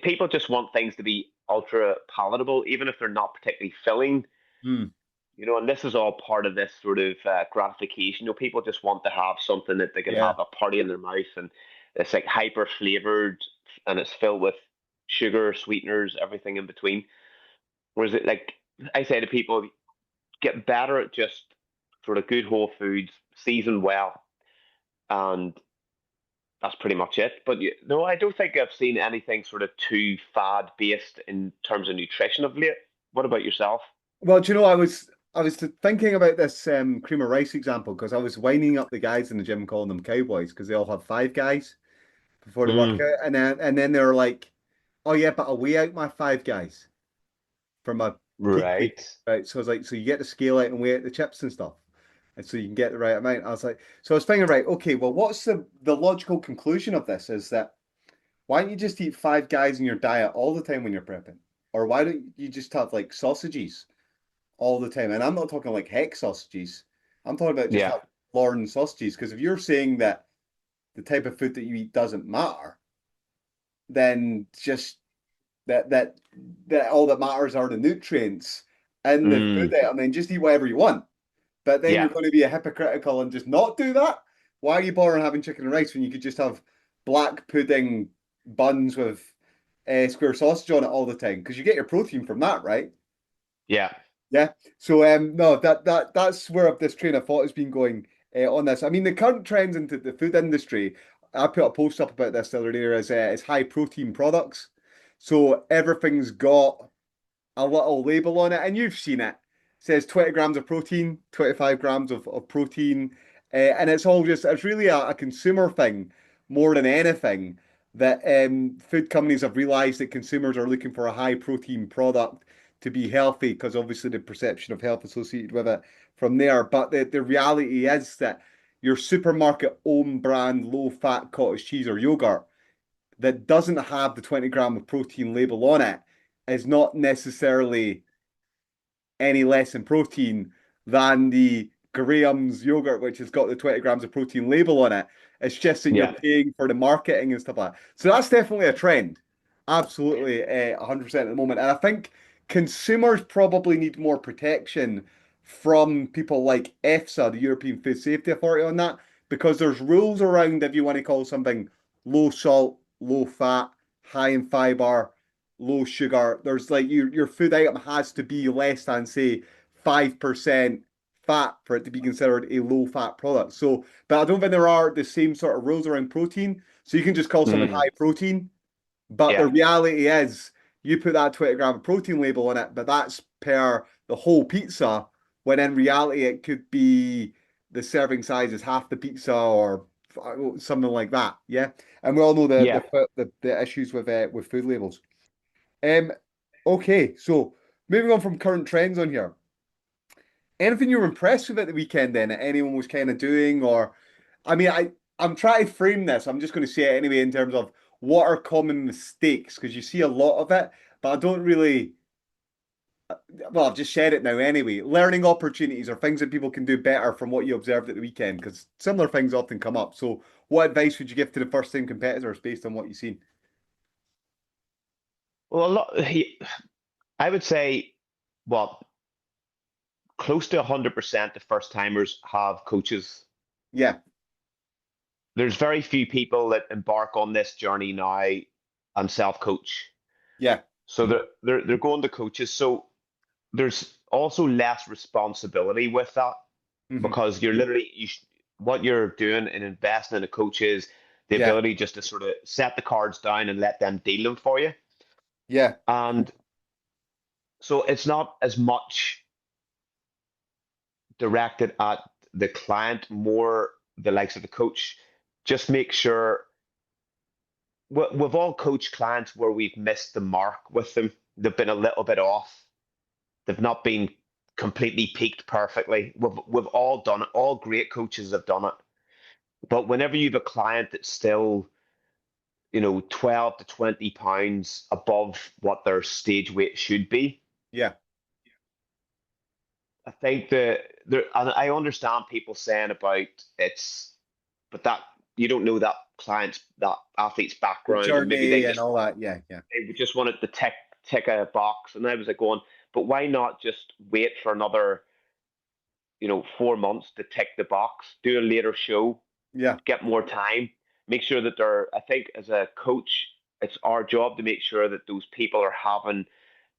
S2: people just want things to be ultra palatable, even if they're not particularly filling.
S1: Hmm.
S2: And this is all part of this sort of gratification. People just want to have something that they can
S1: Yeah.
S2: have a party in their mouth, and it's like hyper flavored, and it's filled with sugar, sweeteners, everything in between. Whereas it like I say to people, get better at just sort of good whole foods, seasoned well, and that's pretty much it. But no, I don't think I've seen anything sort of too fad based in terms of nutrition of late. What about yourself?
S1: Well, do you know, I was thinking about this cream of rice example because I was winding up the guys in the gym calling them cowboys because they all have five guys before they work
S2: Mm,
S1: out, and then they're like, "Oh yeah, but I'll weigh out my five guys for my peak week."
S2: right.
S1: Right. So I was like, so you get to scale out and weigh out the chips and stuff. And so you can get the right amount. I was like, so I was thinking, right, okay, well, what's the logical conclusion of this is that why don't you just eat five guys in your diet all the time when you're prepping? Or why don't you just have like sausages all the time? And I'm not talking like hex sausages. I'm talking about just
S2: Yeah.
S1: like Lauren sausages. Because if you're saying that the type of food that you eat doesn't matter, then just that all that matters are the nutrients and the food
S2: Mm,
S1: item, and just eat whatever you want. But then you're
S2: yeah.
S1: going to be a hypocritical and just not do that. Why are you bothering having chicken and rice when you could just have black pudding buns with square sausage on it all the time because you get your protein from that, right?
S2: Yeah.
S1: Yeah. So no, that's where this train of thought has been going on this. I mean, the current trends into the food industry. I put a post up about this the other day. Is high protein products. So everything's got a little label on it, and you've seen it. It says 20 grams of protein, 25 grams of protein, and it's all just it's really a consumer thing more than anything that food companies have realized that consumers are looking for a high protein product to be healthy because obviously the perception of health associated with it from there. But the reality is that your supermarket own brand low fat cottage cheese or yogurt that doesn't have the 20 gram of protein label on it is not necessarily any less in protein than the Graham's yogurt, which has got the 20 grams of protein label on it. It's just that you're
S2: Yeah.
S1: paying for the marketing and stuff like that. So that's definitely a trend. Absolutely, 100% at the moment. And I think consumers probably need more protection from people like EFSA, the European Food Safety Authority, on that, because there's rules around if you want to call something low salt, low fat, high in fiber, low sugar. There's like your food item has to be less than say 5% fat for it to be considered a low fat product. So, but I don't think there are the same sort of rules around protein. So you can just call something
S2: Mm.
S1: high protein. But the
S2: Yeah.
S1: reality is you put that 20 gram of protein label on it, but that's per the whole pizza, when in reality it could be the serving size is half the pizza or something like that. Yeah. And we all know
S2: Yeah.
S1: the issues with food labels. Um, okay, so moving on from current trends on here. Anything you were impressed with at the weekend then that anyone was kind of doing, or I mean, I'm trying to frame this. I'm just going to say it anyway in terms of what are common mistakes because you see a lot of it, but I don't really. Well, I've just shared it now anyway. Learning opportunities or things that people can do better from what you observed at the weekend because similar things often come up. So, what advice would you give to the first time competitors based on what you've seen?
S2: Well, I would say, well, close to 100% of first timers have coaches.
S1: Yeah,
S2: There's very few people that embark on this journey now and self-coach.
S1: yeah,
S2: So they're going to coaches. So there's also less responsibility with that
S1: hmm
S2: because you're literally what you're doing in investing in a coach is the
S1: yeah,
S2: ability just to sort of set the cards down and let them deal them for you.
S1: yeah,
S2: And so it's not as much directed at the client, more the likes of the coach. Just make sure we've all coached clients where we've missed the mark with them. They've been a little bit off. They've not been completely peaked perfectly. We've all done it. All great coaches have done it. But whenever you have a client that's still, 12 to 20 pounds above what their stage weight should be,
S1: yeah,
S2: I think and I understand people saying about but that you don't know that athlete's
S1: the
S2: background, and maybe
S1: journey and all that. Yeah, yeah,
S2: they just wanted to tick a box, and I was like going, but why not just wait for another, 4 months to tick the box, do a later show,
S1: yeah,
S2: get more time, make sure that I think as a coach, it's our job to make sure that those people are having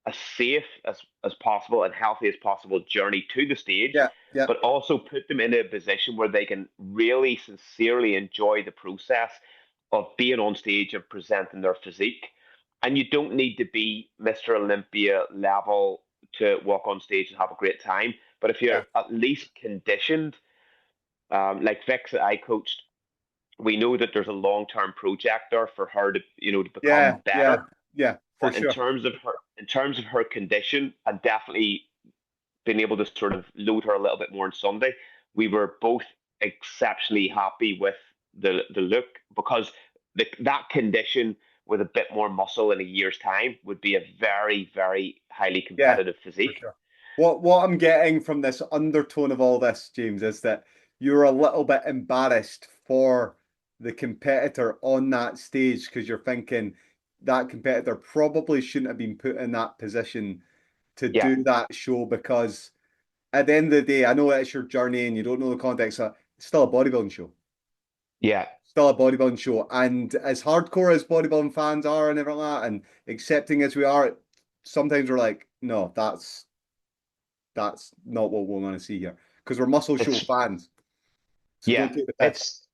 S2: as safe as possible and healthy as possible journey to the stage,
S1: yeah, yeah,
S2: but also put them in a position where they can really sincerely enjoy the process of being on stage and presenting their physique. And you don't need to be Mr. Olympia level to walk on stage and have a great time. But if you're
S1: yeah,
S2: at least conditioned, like Vix that I coached, we know that there's a long-term project there for her to, to
S1: yeah,
S2: become
S1: yeah,
S2: better.
S1: yeah, for
S2: But
S1: sure.
S2: in terms of her condition, and definitely been able to sort of load her a little bit more on Sunday, we were both exceptionally happy with the look because that condition with a bit more muscle in a year's time would be a very, very highly
S1: Yeah,
S2: competitive
S1: for
S2: physique.
S1: sure. What I'm getting from this undertone of all this, James, is that you're a little bit embarrassed for the competitor on that stage because you're thinking that competitor probably shouldn't have been put in that position to
S2: Yeah,
S1: do that show because at the end of the day, I know it's your journey and you don't know the context, so it's still a bodybuilding show.
S2: Yeah.
S1: Still a bodybuilding show. And as hardcore as bodybuilding fans are and everything like that, and accepting as we are, sometimes we're like, no, that's not what we want to see here. Because we're muscle show
S2: It's
S1: fans. So
S2: yeah,
S1: don't take the piss.
S2: it's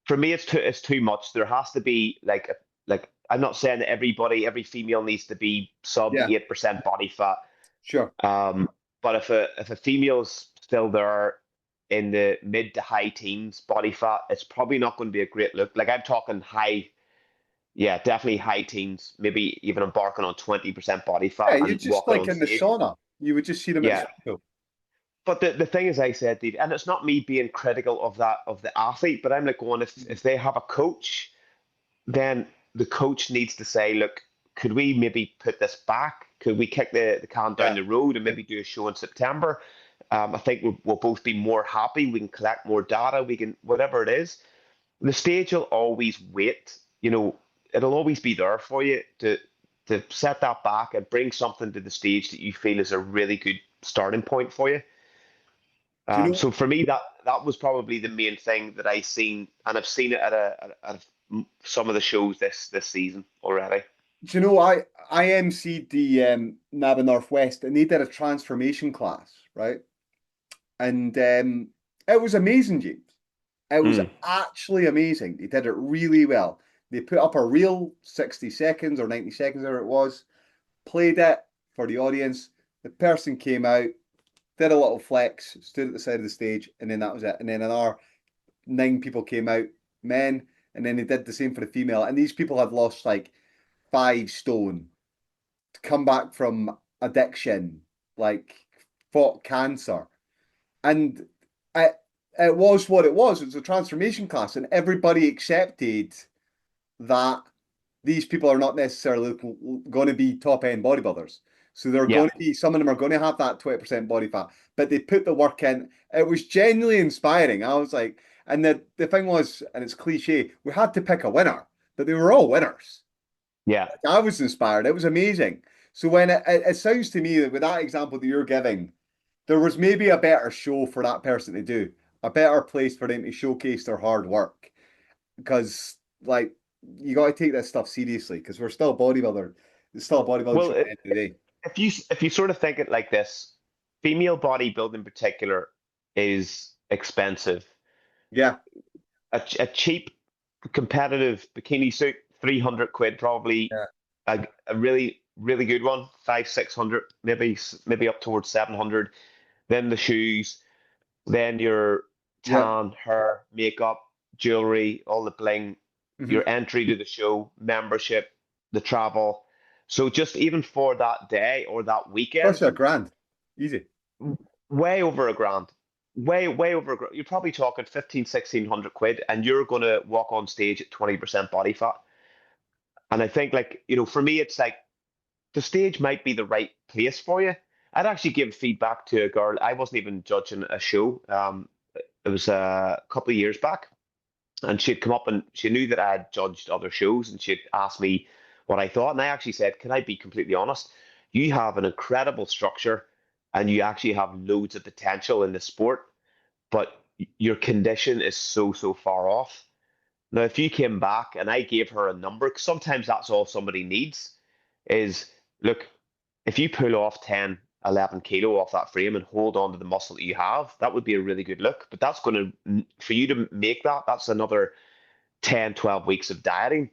S2: for me it's too much. There has to be like I'm not saying that every female needs to be sub
S1: Yeah,
S2: 8% body fat.
S1: sure.
S2: Um, but if a female's still there in the mid to high teens body fat, it's probably not going to be a great look. Like I'm talking high, yeah, definitely high teens, maybe even embarking on 20% body
S1: Yeah,
S2: fat
S1: you're
S2: and
S1: just
S2: walking
S1: like
S2: on
S1: in the
S2: stage.
S1: sauna. You would just see them at the
S2: Yeah.
S1: swimming pool.
S2: But the thing is, I said, Dave, and it's not me being critical of that of the athlete, but I'm like going, if they have a coach, then the coach needs to say, look, could we maybe put this back? Could we kick the can down
S1: Yeah.
S2: the road and maybe do a show in September? I think we'll both be more happy. We can collect more data. We can, whatever it is. The stage will always wait. It'll always be there for you to set that back and bring something to the stage that you feel is a really good starting point for you.
S1: Do you know?
S2: So for me, that was probably the main thing that I seen, and I've seen it at some of the shows this season already.
S1: Do you know? I emceed the NABBA Northwest, and they did a transformation class, right? And it was amazing, James. It was
S2: Mm,
S1: actually amazing. They did it really well. They put up a real 60 seconds or 90 seconds, whatever it was, played it for the audience. The person came out, did a little flex, stood at the side of the stage, and then that was it. And then another 9 people came out, men, and then they did the same for the female. And these people had lost like 5 stone, come back from addiction, like fought cancer. And it, it was what it was. It was a transformation class, and everybody accepted that these people are not necessarily going to be top end bodybuilders. So they're
S2: yeah.
S1: going to be, some of them are going to have that 20% body fat, but they put the work in. It was genuinely inspiring. I was like, and the thing was, and it's cliche, we had to pick a winner, but they were all winners.
S2: Yeah.
S1: I was inspired. It was amazing. So when it sounds to me that with that example that you're giving, there was maybe a better show for that person to do, a better place for them to showcase their hard work. Because like you got to take this stuff seriously because we're still bodybuilder. It's still a bodybuilding
S2: Well,
S1: show at the end of the day.
S2: if you sort of think it like this, female bodybuilding in particular is expensive.
S1: Yeah,
S2: A cheap competitive bikini suit, 300 quid probably.
S1: yeah,
S2: A really really good one, 500, 600, maybe up towards 700. Then the shoes, then your
S1: yeah.
S2: tan, hair, makeup, jewelry, all the bling,
S1: Hmm.
S2: your entry to the show, membership, the travel. So just even for that day or that
S1: Plus
S2: weekend,
S1: a grand, easy.
S2: way over a grand. Way over a grand. You're probably talking 15, 1600 quid, and you're gonna walk on stage at 20% body fat. And I think for me, it's like the stage might be the right place for you. I'd actually give feedback to a girl. I wasn't even judging a show. It was a couple of years back, and she'd come up and she knew that I had judged other shows, and she'd asked me what I thought. And I actually said, "Can I be completely honest? You have an incredible structure, and you actually have loads of potential in the sport, but your condition is so far off." Now, if you came back and I gave her a number, 'cause sometimes that's all somebody needs, is look, if you pull off 10, 11 kilo off that frame and hold on to the muscle that you have, that would be a really good look. But that's going to, for you to make that, that's another 10, 12 weeks of dieting.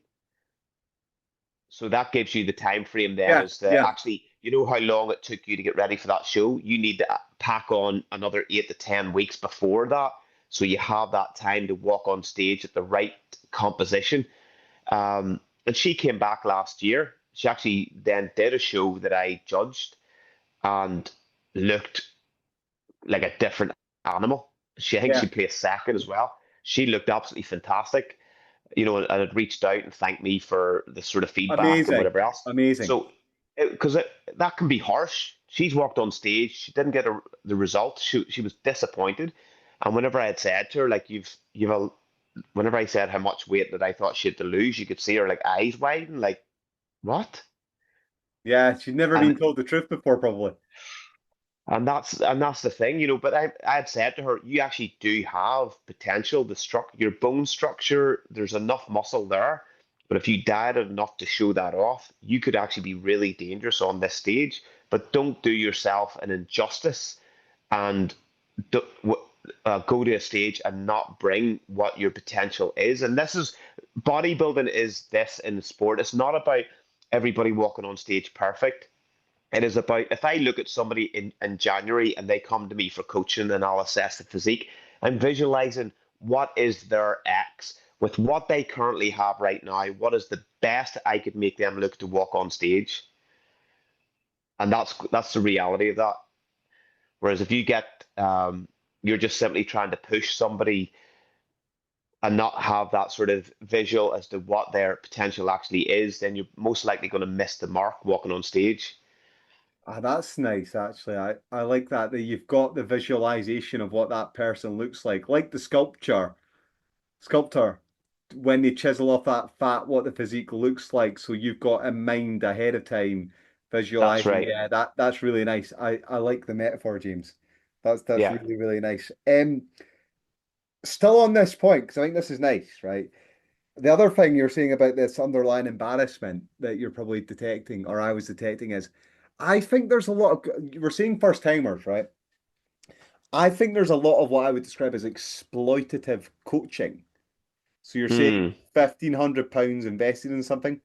S2: So that gives you the time frame then
S1: Yeah,
S2: as to
S1: yeah,
S2: actually, how long it took you to get ready for that show. You need to pack on another 8 to 10 weeks before that. So you have that time to walk on stage at the right composition. And she came back last year. She actually then did a show that I judged and looked like a different animal. I think
S1: yeah.
S2: she placed second as well. She looked absolutely fantastic, and had reached out and thanked me for the sort of feedback and
S1: Amazing,
S2: whatever else.
S1: amazing.
S2: So, because that can be harsh. She's walked on stage, she didn't get the result. She was disappointed. And whenever I had said to her, like whenever I said how much weight that I thought she had to lose, you could see her like eyes widen, like what?
S1: Yeah, she'd never
S2: And
S1: been told the truth before, probably.
S2: And that's the thing, but I had said to her, you actually do have potential. Your bone structure, there's enough muscle there, but if you dieted enough to show that off, you could actually be really dangerous on this stage. But don't do yourself an injustice and do, go to a stage and not bring what your potential is. And this is bodybuilding is this in the sport. It's not about everybody walking on stage perfect. It is about if I look at somebody in January and they come to me for coaching and I'll assess the physique, I'm visualizing what is their X with what they currently have right now. What is the best I could make them look to walk on stage? And that's the reality of that. Whereas if you you're just simply trying to push somebody and not have that sort of visual as to what their potential actually is, then you're most likely going to miss the mark walking on stage.
S1: Ah, that's nice, actually. I like that you've got the visualization of what that person looks like the sculptor, when they chisel off that fat, what the physique looks like. So you've got in mind ahead of time,
S2: That's
S1: visualizing.
S2: right.
S1: Yeah, that's really nice. I like the metaphor, James. That's
S2: Yeah.
S1: really, really nice. Still on this point, because I think this is nice, right? The other thing you're saying about this underlying embarrassment that you're probably detecting, or I was detecting, is I think there's a lot of, we're seeing first timers, right? I think there's a lot of what I would describe as exploitative coaching. So you're saying
S2: Mm.
S1: £1,500 invested in something.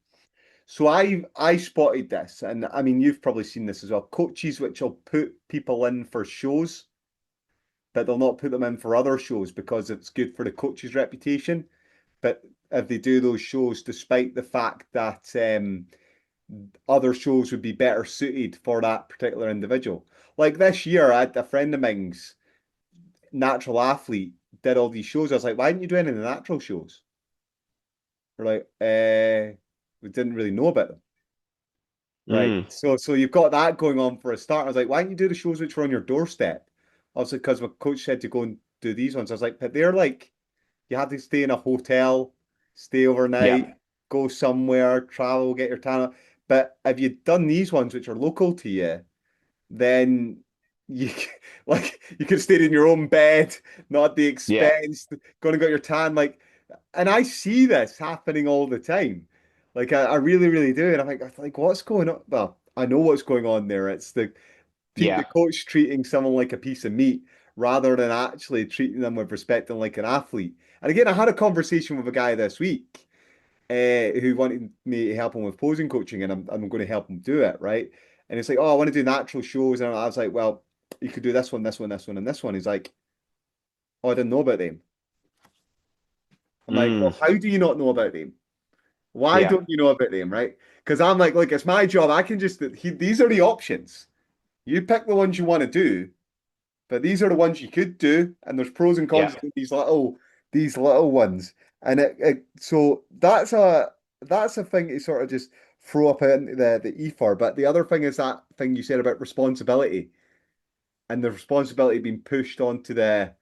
S1: So I spotted this, and I mean you've probably seen this as well. Coaches which will put people in for shows, but they'll not put them in for other shows because it's good for the coach's reputation. But if they do those shows, despite the fact that other shows would be better suited for that particular individual. Like this year, I had a friend of mine's natural athlete did all these shows. I was like, why didn't you do any of the natural shows? We're like, we didn't really know about them. Right.
S2: Mm.
S1: So you've got that going on for a start. I was like, why don't you do the shows which were on your doorstep? Obviously, because my coach said to go and do these ones. I was like, but they're like, you had to stay in a hotel, stay
S2: Yeah.
S1: overnight, go somewhere, travel, get your tan. But if you'd done these ones which are local to you, then you like you could stay in your own bed, not at the
S2: Yeah.
S1: expense, going to get your tan. And I see this happening all the time. Like I really, really do. And I'm like, what's going on? Well, I know what's going on there. It's the
S2: Yeah.
S1: coach treating someone like a piece of meat rather than actually treating them with respect and like an athlete. And again, I had a conversation with a guy this week who wanted me to help him with posing coaching, and I'm going to help him do it, right? And it's like, oh, I want to do natural shows, and I was like, well, you could do this one, this one, this one, and this one. He's like, oh, I didn't know about them. I'm like,
S2: Mm.
S1: well, how do you not know about them? Why
S2: Yeah.
S1: don't you know about them, right? Because I'm like, look, it's my job. I can just these are the options. You pick the ones you want to do, but these are the ones you could do, and there's pros and
S2: Yeah.
S1: cons to these little ones. And so that's a thing to sort of just throw up into the ether. But the other thing is that thing you said about responsibility and the responsibility being pushed onto the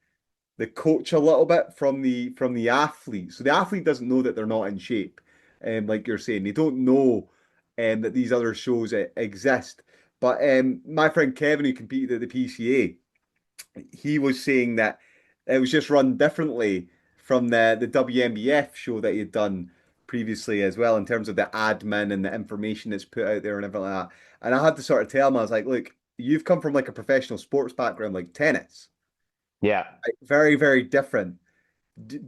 S1: coach a little bit from the athlete. So the athlete doesn't know that they're not in shape, like you're saying. They don't know that these other shows exist. But my friend Kevin, who competed at the PCA, he was saying that it was just run differently from the WNBF show that he had done previously as well, in terms of the admin and the information that's put out there and everything like that. And I had to sort of tell him, I was like, look, you've come from like a professional sports background, like tennis.
S2: Yeah.
S1: Like, very, very different.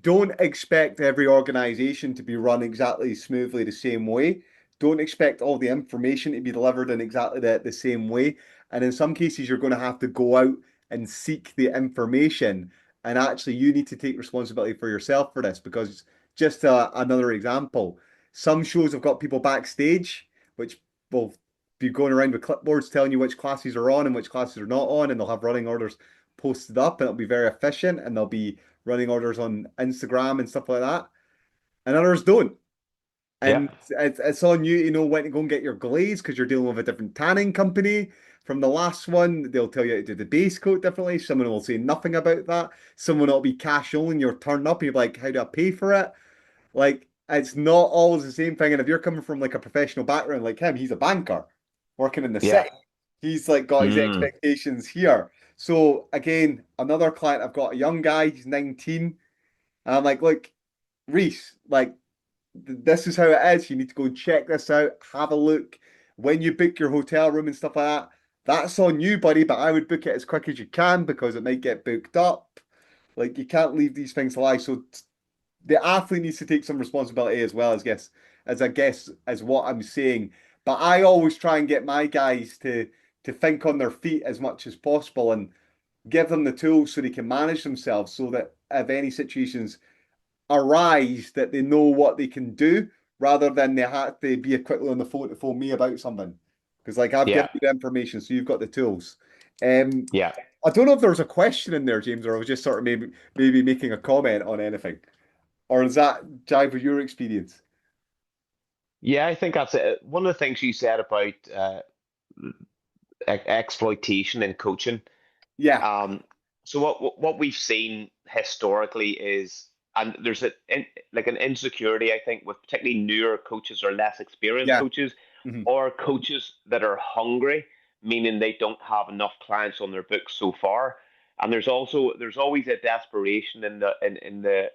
S1: Don't expect every organization to be run exactly smoothly the same way. Don't expect all the information to be delivered in exactly the same way. And in some cases, you're going to have to go out and seek the information. And actually, you need to take responsibility for yourself for this, because just another example, some shows have got people backstage, which will be going around with clipboards telling you which classes are on and which classes are not on. And they'll have running orders posted up, and it'll be very efficient, and they'll be running orders on Instagram and stuff like that, and others don't.
S2: Yeah.
S1: And it's on you to know when to go and get your glaze, because you're dealing with a different tanning company. From the last one, they'll tell you to do the base coat differently. Someone will say nothing about that. Someone will be cash only, and you're turned up, and you're like, how do I pay for it? Like, it's not always the same thing. And if you're coming from like a professional background like him, he's a banker working in the
S2: Yeah.
S1: city. He's like got his
S2: Mm,
S1: expectations here. So again, another client, I've got a young guy, he's 19, and I'm like, look, Reese, like this is how it is. You need to go and check this out, have a look. When you book your hotel room and stuff like that, that's on you, buddy. But I would book it as quick as you can because it might get booked up. Like you can't leave these things to lie. So the athlete needs to take some responsibility as well as I guess as what I'm saying. But I always try and get my guys to think on their feet as much as possible and give them the tools so they can manage themselves so that if any situations arise that they know what they can do rather than they have to be quickly on the phone to phone me about something. Because like I've given
S2: yeah,
S1: you the information, so you've got the tools. Um,
S2: yeah.
S1: I don't know if there was a question in there, James, or I was just sort of maybe making a comment on anything. Or is that jive with your experience?
S2: Yeah, I think that's it. One of the things you said about exploitation in coaching.
S1: Yeah,
S2: Um, so what we've seen historically is, and there's like an insecurity, I think, with particularly newer coaches or less experienced
S1: yeah,
S2: coaches,
S1: mhm,
S2: or coaches that are hungry, meaning they don't have enough clients on their books so far. And there's always a desperation in the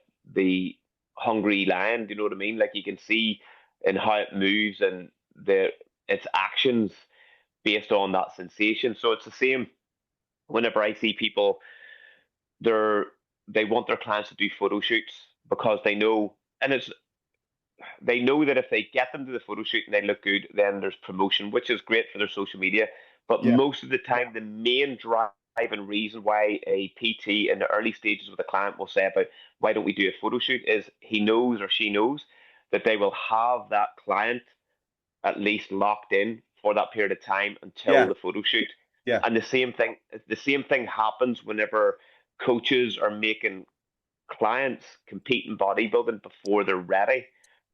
S2: hungry lion. Do you know what I mean? Like you can see in how it moves and the its actions based on that sensation. So it's the same whenever I see people, they're they want their clients to do photo shoots because they know, and they know that if they get them to the photo shoot and they look good, then there's promotion, which is great for their social media. But
S1: yeah,
S2: most of the time, the main drive and reason why a PT in the early stages with a client will say about why don't we do a photo shoot is he knows or she knows that they will have that client at least locked in for that period of time until
S1: yeah,
S2: the photo shoot.
S1: yeah,
S2: And the same thing happens whenever coaches are making clients compete in bodybuilding before they're ready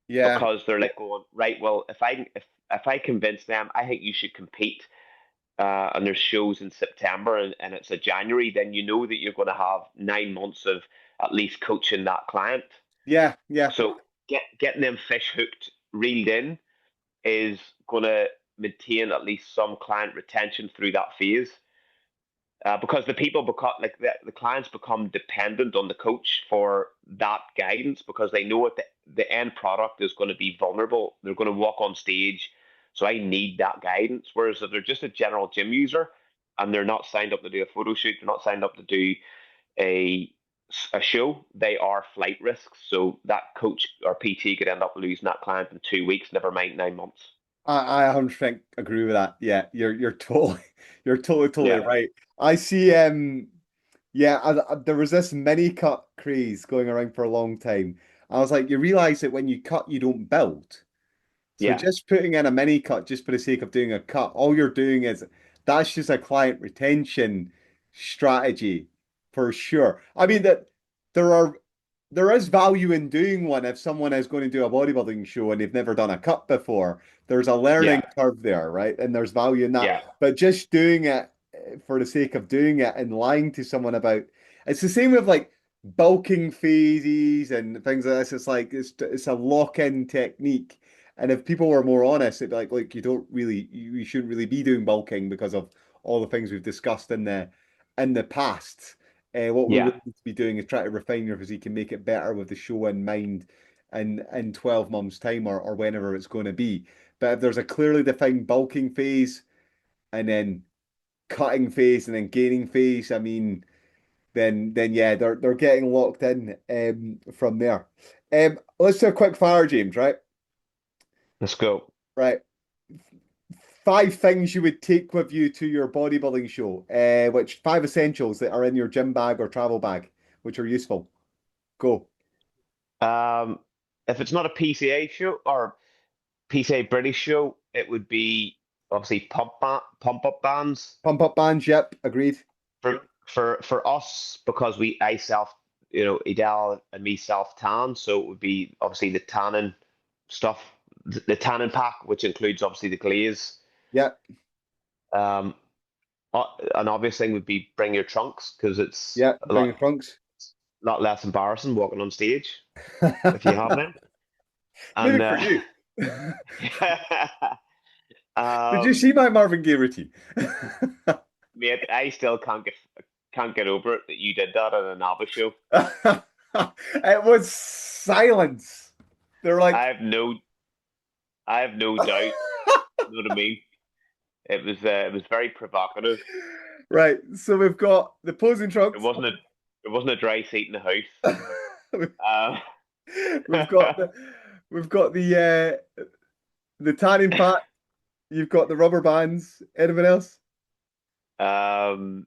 S1: yeah,
S2: because they're like going, right, well, if I convince them I think you should compete, and there's shows in September and it's a January, then you know that you're going to have 9 months of at least coaching that client.
S1: yeah, yeah,
S2: So getting them fish hooked, reeled in is going to maintain at least some client retention through that phase. Because the people become like the clients become dependent on the coach for that guidance because they know what the end product is going to be vulnerable. They're going to walk on stage. So I need that guidance. Whereas if they're just a general gym user and they're not signed up to do a photo shoot, they're not signed up to do a a show, they are flight risks. So that coach or PT could end up losing that client in 2 weeks, never mind 9 months.
S1: I 100% agree with that. Yeah, you're totally you're totally
S2: Yeah.
S1: right. I see. Yeah, there was this mini cut craze going around for a long time. I was like, you realize that when you cut, you don't build. So
S2: Yeah.
S1: just putting in a mini cut just for the sake of doing a cut, all you're doing is that's just a client retention strategy for sure. I mean that there are there is value in doing one if someone is going to do a bodybuilding show and they've never done a cut before. There's a learning
S2: Yeah.
S1: curve there, right? And there's value in that.
S2: Yeah.
S1: But just doing it for the sake of doing it and lying to someone about it's the same with like bulking phases and things like this. It's like it's a lock-in technique. And if people were more honest, it'd be like you don't really you shouldn't really be doing bulking because of all the things we've discussed in the past. What we
S2: Yeah.
S1: really need to be doing is try to refine your physique and make it better with the show in mind and in 12 months' time or whenever it's going to be. But if there's a clearly defined bulking phase and then cutting phase and then gaining phase, I mean, then yeah, they're getting locked in from there. Let's do a quick fire, James, right?
S2: Let's go.
S1: Right. Five things you would take with you to your bodybuilding show, which five essentials that are in your gym bag or travel bag, which are useful. Go.
S2: Um, if it's not a PCA show or PCA British show, it would be obviously pump up bands
S1: Pump up bands, yep, agreed.
S2: for us because I self Idel and me self tan, so it would be obviously the tanning stuff, the tanning pack, which includes obviously the glaze.
S1: Yep,
S2: Um, an obvious thing would be bring your trunks because it's
S1: yep,
S2: a
S1: bring your trunks.
S2: lot less embarrassing walking on stage if you have them.
S1: Maybe
S2: And
S1: for you. Did you
S2: Um,
S1: see my Marvin Gaye routine?
S2: Mate, I still can't get over it that you did that on a NABBA show.
S1: It was silence. They're
S2: I
S1: like,
S2: have no I have no doubt. You know what I mean? It was very provocative.
S1: right. So we've got the posing
S2: It
S1: trunks.
S2: wasn't a it wasn't a dry seat in the house.
S1: We've got the tanning pack. You've got the rubber bands. Anything else?
S2: um,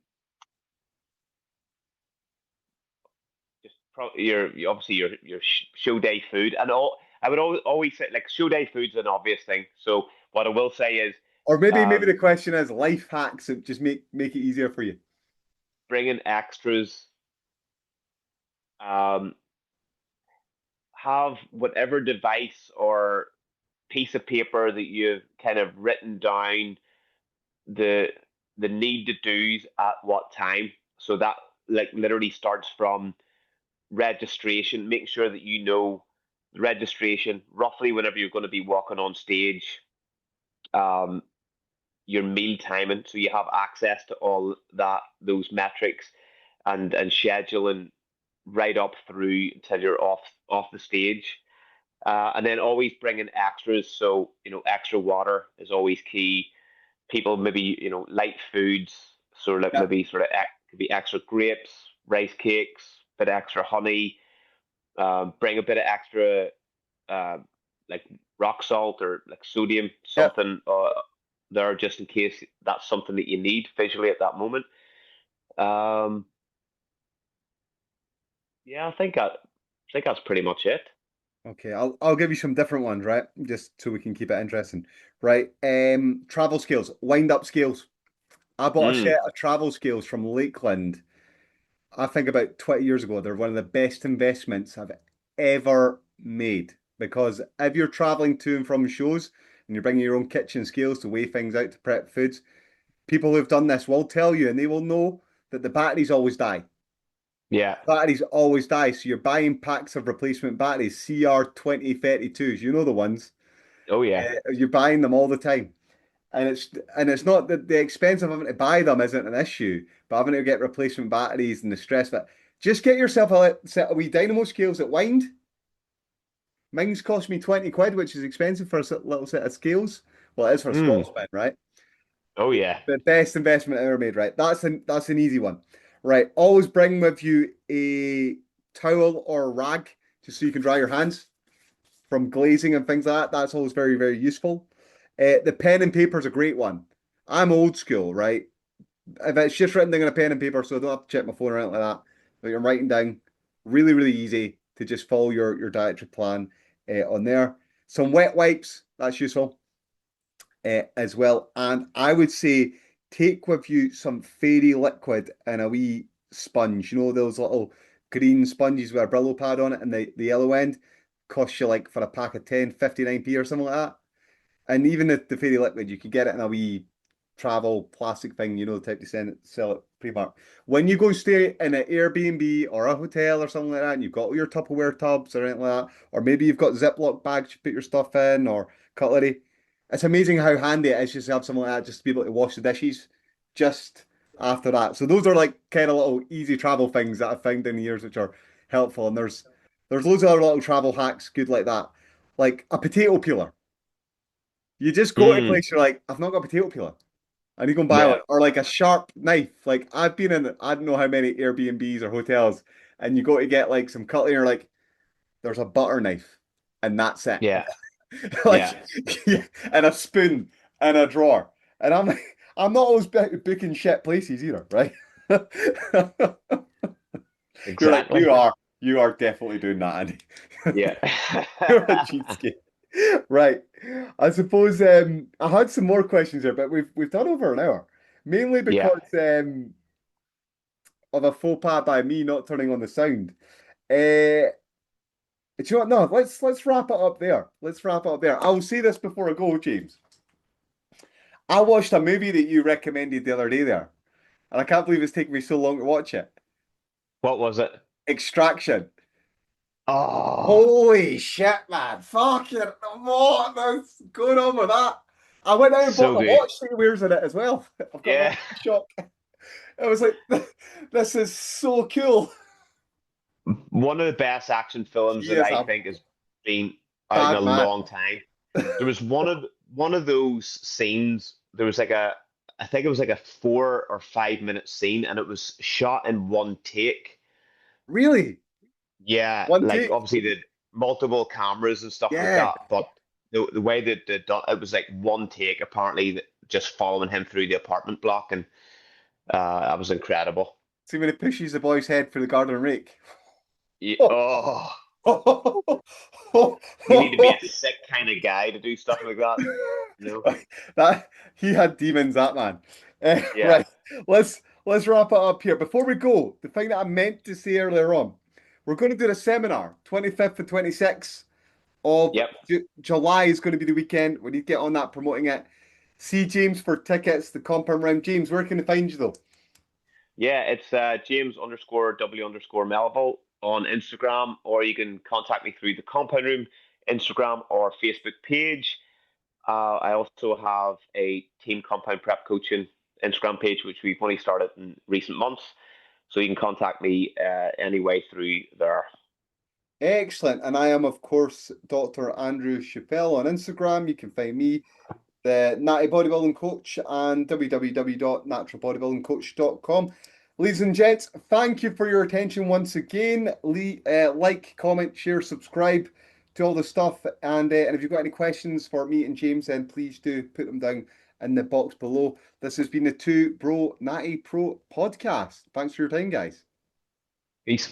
S2: just obviously your show day food and all. I would always say like show day food's an obvious thing. So what I will say is
S1: Or maybe the
S2: um,
S1: question is life hacks that just make it easier for you.
S2: bring in extras. Um, have whatever device or piece of paper that you've kind of written down the need to do's at what time. So that like literally starts from registration, making sure that you know the registration roughly whenever you're going to be walking on stage, um, your meal timing, so you have access to all those metrics and scheduling right up through until you're off the stage. And then always bring in extras. So, extra water is always key. People maybe, light foods, sort of like
S1: Yeah.
S2: maybe sort of could be extra grapes, rice cakes, bit extra honey, bring a bit of extra uh, like rock salt or like sodium,
S1: Yeah.
S2: something there just in case that's something that you need visually at that moment. Um, yeah, I think that's pretty much it.
S1: Okay, I'll give you some different ones, right? Just so we can keep it interesting. Right. Travel scales, wind up scales. I bought a
S2: Mm,
S1: set of travel scales from Lakeland. I think about 20 years ago. They're one of the best investments I've ever made because if you're traveling to and from shows and you're bringing your own kitchen scales to weigh things out to prep foods, people who've done this will tell you and they will know that the batteries always die.
S2: yeah.
S1: Batteries always die. So you're buying packs of replacement batteries, CR2032s, you know the ones.
S2: Oh yeah.
S1: You're buying them all the time. And it's not that the expense of having to buy them isn't an issue, but having to get replacement batteries and the stress of it. Just get yourself a set of wee dynamo scales that wind. Mine's cost me 20 quid, which is expensive for a little set of scales. Well, it is for a
S2: Mm,
S1: Scotsman, right?
S2: oh yeah.
S1: The best investment ever made, right? That's an easy one. Right. Always bring with you a towel or a rag just so you can dry your hands from glazing and things like that. That's always very, very useful. The pen and paper is a great one. I'm old school, right? If it's just written down on a pen and paper, so I don't have to check my phone or anything like that. But you're writing down, really, really easy to just follow your dietary plan on there. Some wet wipes, that's useful as well. And I would say take with you some fairy liquid and a wee sponge. You know those little green sponges with a Brillo pad on it and the yellow end costs you like for a pack of 10, 59p or something like that. And even the fairy liquid, you could get it in a wee travel plastic thing, you know, the type to sell it pre-marked. When you go stay in an Airbnb or a hotel or something like that, and you've got all your Tupperware tubs or anything like that, or maybe you've got Ziploc bags you put your stuff in or cutlery, it's amazing how handy it is just to have something like that, just to be able to wash the dishes just after that. So those are like kind of little easy travel things that I've found in the years which are helpful. And there's loads of other little travel hacks good like that. Like a potato peeler. You just go to a
S2: Mm,
S1: place, you're like, I've not got a potato peeler. I need to go and buy one.
S2: yeah.
S1: Or like a sharp knife. Like I've been in, I don't know how many Airbnbs or hotels, and you go to get like some cutlery, and you're like, there's a butter knife, and that's it.
S2: Yeah.
S1: Like,
S2: Yeah.
S1: yeah, and a spoon and a drawer. And I'm like, I'm not always booking shit places either, right? You're like,
S2: Exactly.
S1: you are definitely doing that, Andy.
S2: Yeah.
S1: You're a cheapskate. Right. I suppose I had some more questions here, but we've done over an hour. Mainly
S2: Yeah.
S1: because of a faux pas by me not turning on the sound. Do you know what? No, let's wrap it up there. Let's wrap it up there. I'll say this before I go, James. I watched a movie that you recommended the other day there, and I can't believe it's taken me so long to watch it.
S2: What was it?
S1: Extraction.
S2: Oh,
S1: Holy shit, man. Fucking what is going on with that? I went out and bought
S2: So
S1: the
S2: good.
S1: watch that he wears in it as well. I've got that
S2: Yeah.
S1: shop. I was like, this is so cool.
S2: One of the best action films
S1: He
S2: that
S1: is
S2: I
S1: a
S2: think has been out in a
S1: bad man.
S2: long time. There was one of those scenes. There was like I think it was like a 4 or 5 minute scene, and it was shot in one take.
S1: Really?
S2: Yeah,
S1: One
S2: like
S1: take?
S2: obviously the multiple cameras and stuff like
S1: Yeah.
S2: that, but the way that it was like one take apparently, just following him through the apartment block, and that was incredible.
S1: See when he pushes the boy's head for the garden rake.
S2: Oh, you need to be a sick kind of guy to do stuff like that, you know?
S1: That he had demons, that man.
S2: Yeah.
S1: Right, let's wrap it up here. Before we go, the thing that I meant to say earlier on, we're going to do a seminar, 25th and 26th of
S2: Yep.
S1: July is going to be the weekend. We need to get on that promoting it. See James for tickets, the compound round. James, where can they find you though?
S2: Yeah, it's James underscore W underscore Melville on Instagram, or you can contact me through the Compound Room Instagram or Facebook page. I also have a team compound prep coaching Instagram page, which we've only started in recent months. So you can contact me anyway through there.
S1: Excellent. And I am, of course, Dr. Andrew Chappell on Instagram. You can find me, the Natty Bodybuilding Coach, and www.naturalbodybuildingcoach.com. Ladies and gents, thank you for your attention once again. Like, comment, share, subscribe to all the stuff. And if you've got any questions for me and James, then please do put them down in the box below. This has been the Two Bro Natty Pro podcast. Thanks for your time, guys.
S2: Peace.